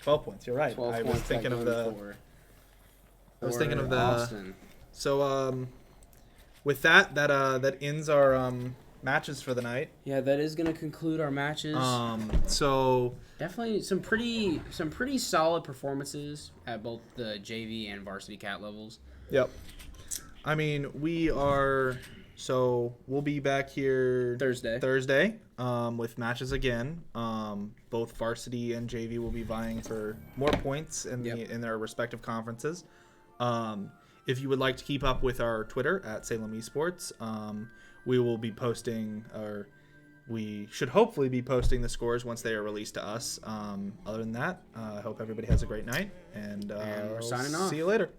12 points. You're right. 12 I was points thinking of the. I was thinking of the. Austin. So with that ends our matches for the night. Yeah, that is gonna conclude our matches. So Definitely some pretty solid performances at both the JV and varsity cat levels. Yep. I mean, we'll be back here Thursday with matches again. Both varsity and JV will be vying for more points in their respective conferences. If you would like to keep up with our Twitter at Salem Esports, we will be posting, or we should hopefully be posting the scores once they are released to us. Other than that, I hope everybody has a great night, and we're signing off. See you later.